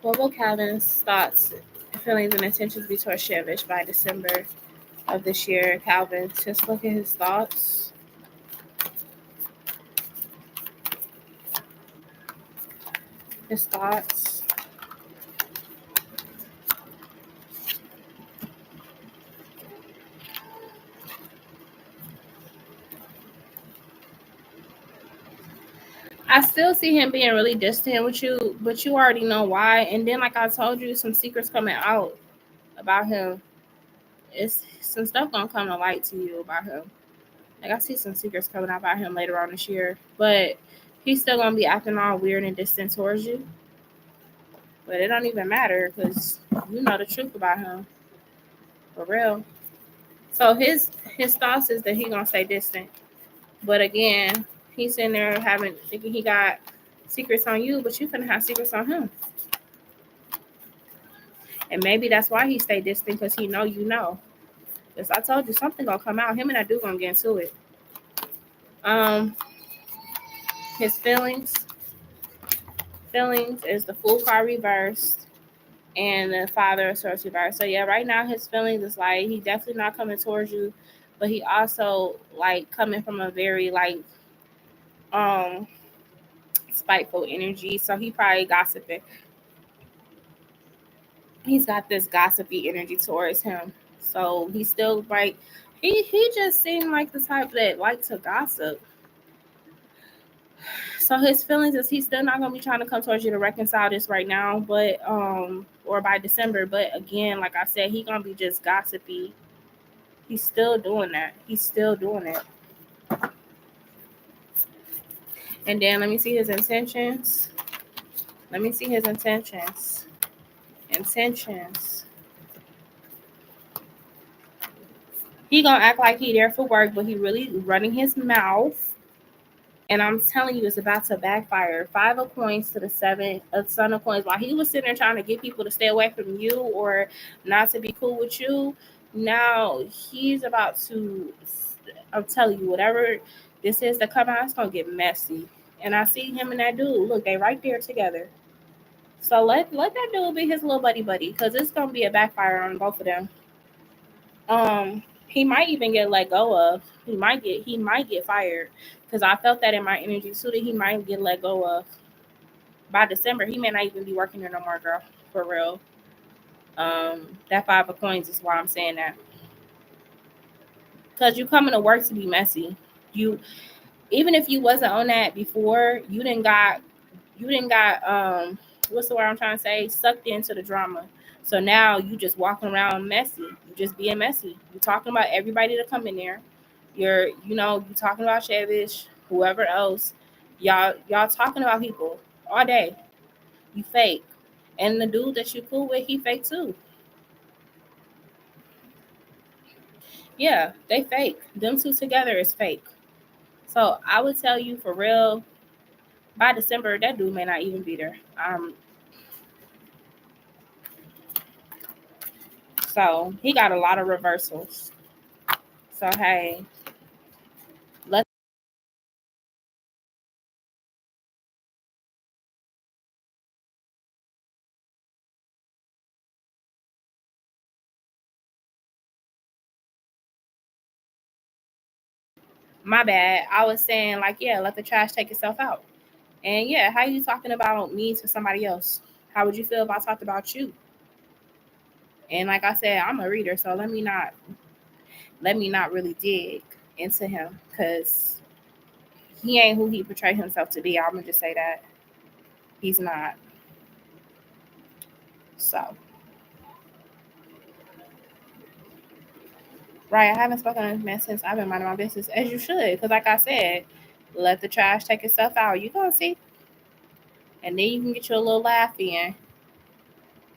What will Calvin's thoughts, feelings, and intentions be towards Shavish by December of this year? Calvin, just look at his thoughts. His thoughts. I still see him being really distant with you, but you already know why. And then, like I told you, some secrets coming out about him. It's some stuff gonna come to light to you about him. Like I see some secrets coming out about him later on this year, but he's still gonna be acting all weird and distant towards you. But it don't even matter because you know the truth about him for real. So his thoughts is that he gonna stay distant. But again, he's in there having thinking he got secrets on you, but you finna have secrets on him. And maybe that's why he stayed distant because he know you know. Because I told you something gonna come out. Him and that dude gonna get into it. Um, his feelings is the Fool card reversed and the Father of Swords reversed. So yeah, right now his feelings is like he definitely not coming towards you, but he also like coming from a very like um spiteful energy. So he probably gossiping. He's got this gossipy energy towards him. So he's still like he just seemed like the type that like to gossip. So his feelings is he's still not gonna be trying to come towards you to reconcile this right now, but or by December. But again, like I said, he gonna be just gossipy. He's still doing that. He's still doing it. And then let me see his intentions. Let me see his intentions. Intentions. He gonna act like he there for work, but he really running his mouth. And I'm telling you, it's about to backfire. 5 of coins to the 7 of Son of coins. While he was sitting there trying to get people to stay away from you or not to be cool with you, now he's about to. I'm telling you, whatever this is to come out, it's gonna get messy. And I see him and that dude. Look, they right there together. So let that dude be his little buddy, because it's gonna be a backfire on both of them. He might even get let go of. He might get fired because I felt that in my energy too that he might get let go of by December. He may not even be working there no more, girl, for real. That 5 of coins is why I'm saying that because you coming to work to be messy. You Even if you wasn't on that before, you didn't got what's the word I'm trying to say? Sucked into the drama. So now you just walking around messy. You just being messy. You talking about everybody to come in there. You talking about Chavish, whoever else. Y'all talking about people all day. You fake. And the dude that you cool with, he fake too. Yeah, they fake. Them two together is fake. So I would tell you for real, by December, that dude may not even be there. So he got a lot of reversals. So hey, let my bad. I was saying like, yeah, let the trash take itself out. And yeah, how you talking about me to somebody else? How would you feel if I talked about you? And like I said, I'm a reader, so let me not really dig into him because he ain't who he portrayed himself to be. I'm gonna just say that he's not. So right, I haven't spoken to this man since I've been minding my business, as you should, because like I said, let the trash take itself out. You gonna see, and then you can get your little laugh in.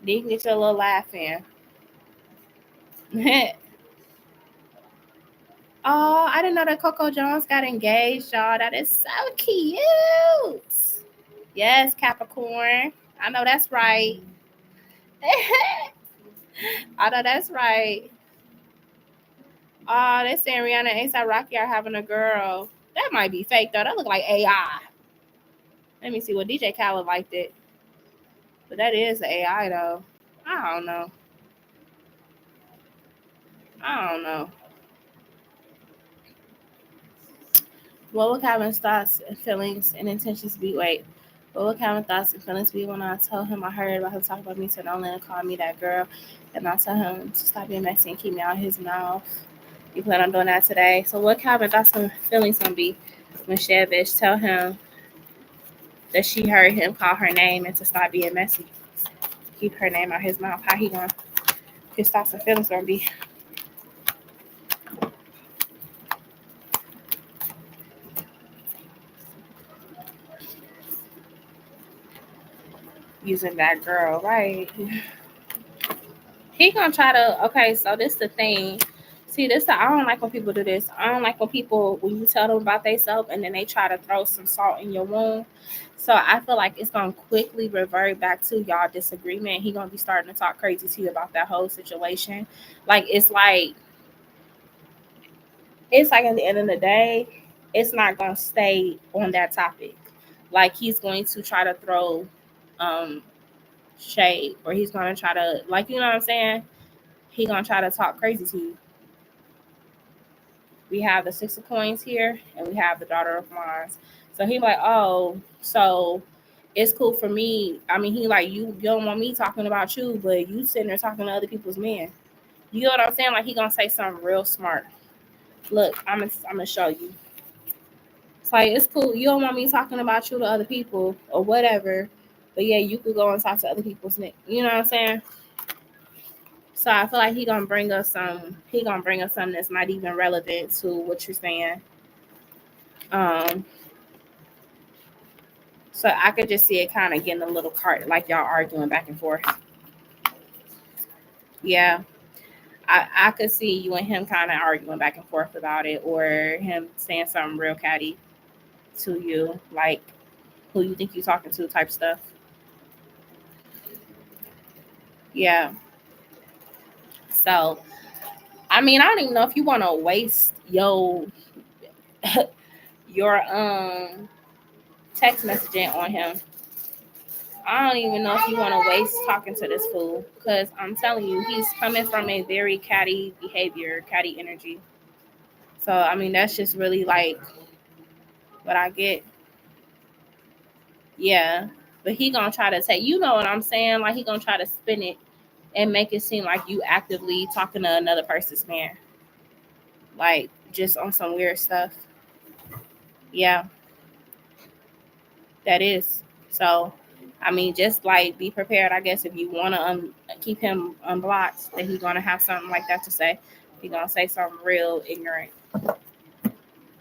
Then you can get your little laugh in. Oh, I didn't know that Coco Jones got engaged, y'all. That is so cute. Yes, Capricorn. I know that's right. I know that's right. Oh, they're saying Rihanna and ASAP Rocky are having a girl. That might be fake though. That look like AI. Let me see what DJ Khaled liked it. But that is AI though. I don't know. I don't know. What would Calvin's thoughts and feelings and intentions be? Wait. What would Calvin's thoughts and feelings be when I told him I heard about him talk about me to Nolan and call me that girl, and I tell him to stop being messy and keep me out of his mouth? You plan on doing that today? So what Calvin's thoughts and feelings gonna be when Shavish tell him that she heard him call her name and to stop being messy, keep her name out his mouth? How he gonna his thoughts and feelings gonna be using that girl, right? He gonna try to. Okay, so this the thing. See, I don't like when people do this. I don't like when people when you tell them about themselves and then they try to throw some salt in your wound. So I feel like it's gonna quickly revert back to y'all disagreement. He gonna be starting to talk crazy to you about that whole situation. Like it's like at the end of the day, it's not gonna stay on that topic. Like he's going to try to throw um shade, or he's gonna try to, like, you know what I'm saying? He gonna try to talk crazy to you. We have the Six of Coins here, and we have the Daughter of Mars. So he like, oh, so it's cool for me. I mean, he like, you don't want me talking about you, but you sitting there talking to other people's men. You know what I'm saying? Like he gonna say something real smart. Look, I'm gonna show you. It's like it's cool. You don't want me talking about you to other people or whatever, but yeah, you could go and talk to other people's men. You know what I'm saying? So I feel like he gonna bring us something that's not even relevant to what you're saying. Um, so I could just see it kind of getting a little cart like y'all arguing back and forth. Yeah. I could see you and him kind of arguing back and forth about it, or him saying something real catty to you, like who you think you talking to type stuff. Yeah. So I mean, I don't even know if you want to waste your text messaging on him. I don't even know if you want to waste talking to this fool, because I'm telling you, he's coming from a very catty behavior, catty energy. So I mean, that's just really like what I get. Yeah, but he gonna try to take. You know what I'm saying? Like he gonna try to spin it and make it seem like you actively talking to another person's man, like just on some weird stuff. Yeah, that is. So, I mean, just like be prepared. I guess if you want to keep him unblocked, that he's gonna have something like that to say. He's gonna say something real ignorant.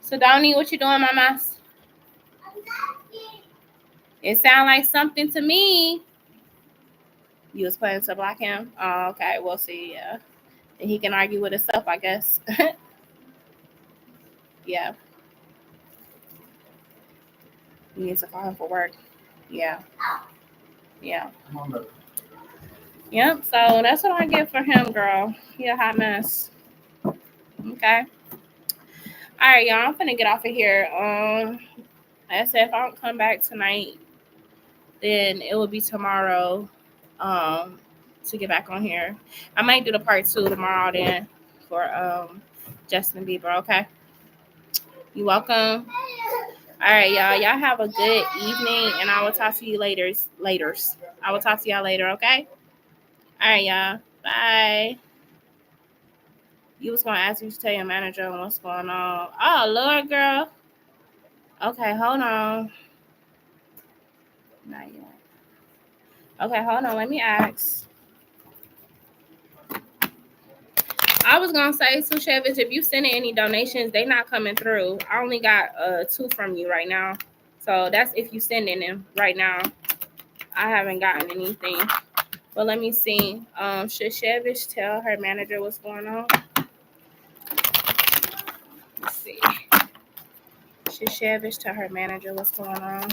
So, Donnie, what you doing, mama? It sound like something to me. You was planning to block him? Oh, okay. We'll see. Yeah. And he can argue with himself, I guess. Yeah. You need to call him for work. Yeah. Yeah. Yep. So that's what I get for him, girl. He a hot mess. Okay. All right, y'all. I'm finna get off of here. I said if I don't come back tonight, then it will be tomorrow. To get back on here. I might do the part 2 tomorrow then for Justin Bieber. Okay. You welcome. All right, y'all. Y'all have a good evening, and I will talk to you later. I will talk to y'all later. Okay. All right, y'all. Bye. You was gonna ask me to tell your manager what's going on. Oh Lord, girl. Okay, hold on. Not yet. Okay, hold on. Let me ask. I was gonna say, Sushevis, if you sending any donations, they not coming through. I only got 2 from you right now. So that's if you sending them right now. I haven't gotten anything. But let me see. Should Shevish tell her manager what's going on? Let's see. Should Shevish tell her manager what's going on?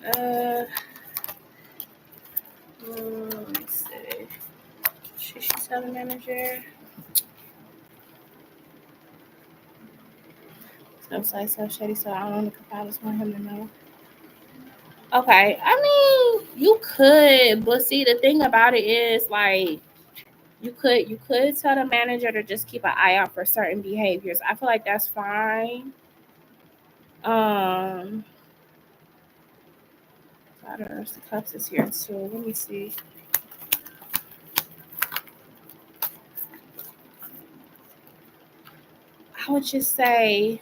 Let me see. Should she tell the manager? Website so shady, so I don't want to compile this want him to know. Okay, I mean you could, but see the thing about it is like you could tell the manager to just keep an eye out for certain behaviors. I feel like that's fine. The cups is here too. Let me see. I would just say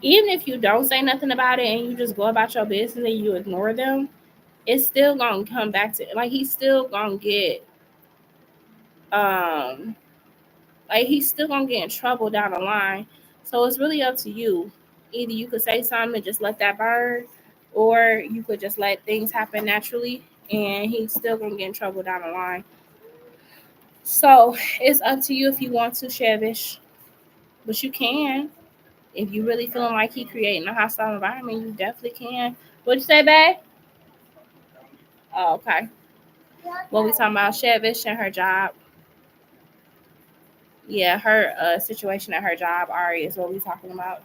even if you don't say nothing about it and you just go about your business and you ignore them, it's still gonna come back to like he's still gonna get like he's still gonna get in trouble down the line. So it's really up to you. Either you could say something and just let that burn, or you could just let things happen naturally and he's still gonna get in trouble down the line. So it's up to you if you want to, Shevish. But you can. If you really feeling like he creating a hostile environment, you definitely can. What'd you say, babe? Oh, okay. What we talking about? Shevish and her job. Yeah, her situation at her job, Ari, is what we talking about.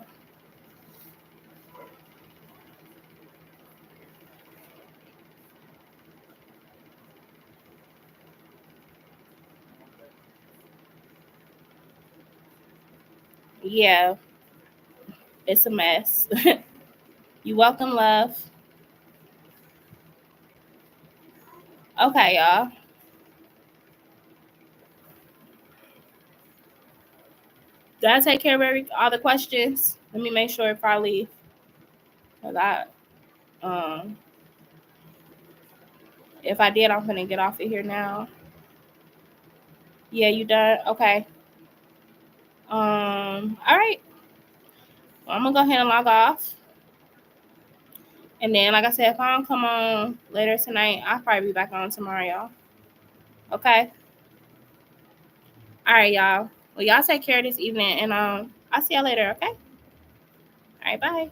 Yeah, it's a mess. You welcome, love. Okay, y'all. Did I take care of all the questions? Let me make sure before I leave. Cause um, if I did, I'm gonna get off of here now. Yeah, you done? Okay. All right. Well, I'm gonna go ahead and log off. And then, like I said, if I don't come on later tonight, I'll probably be back on tomorrow, y'all. Okay. All right, y'all. Well, y'all take care this evening, and I'll see y'all later. Okay. All right. Bye.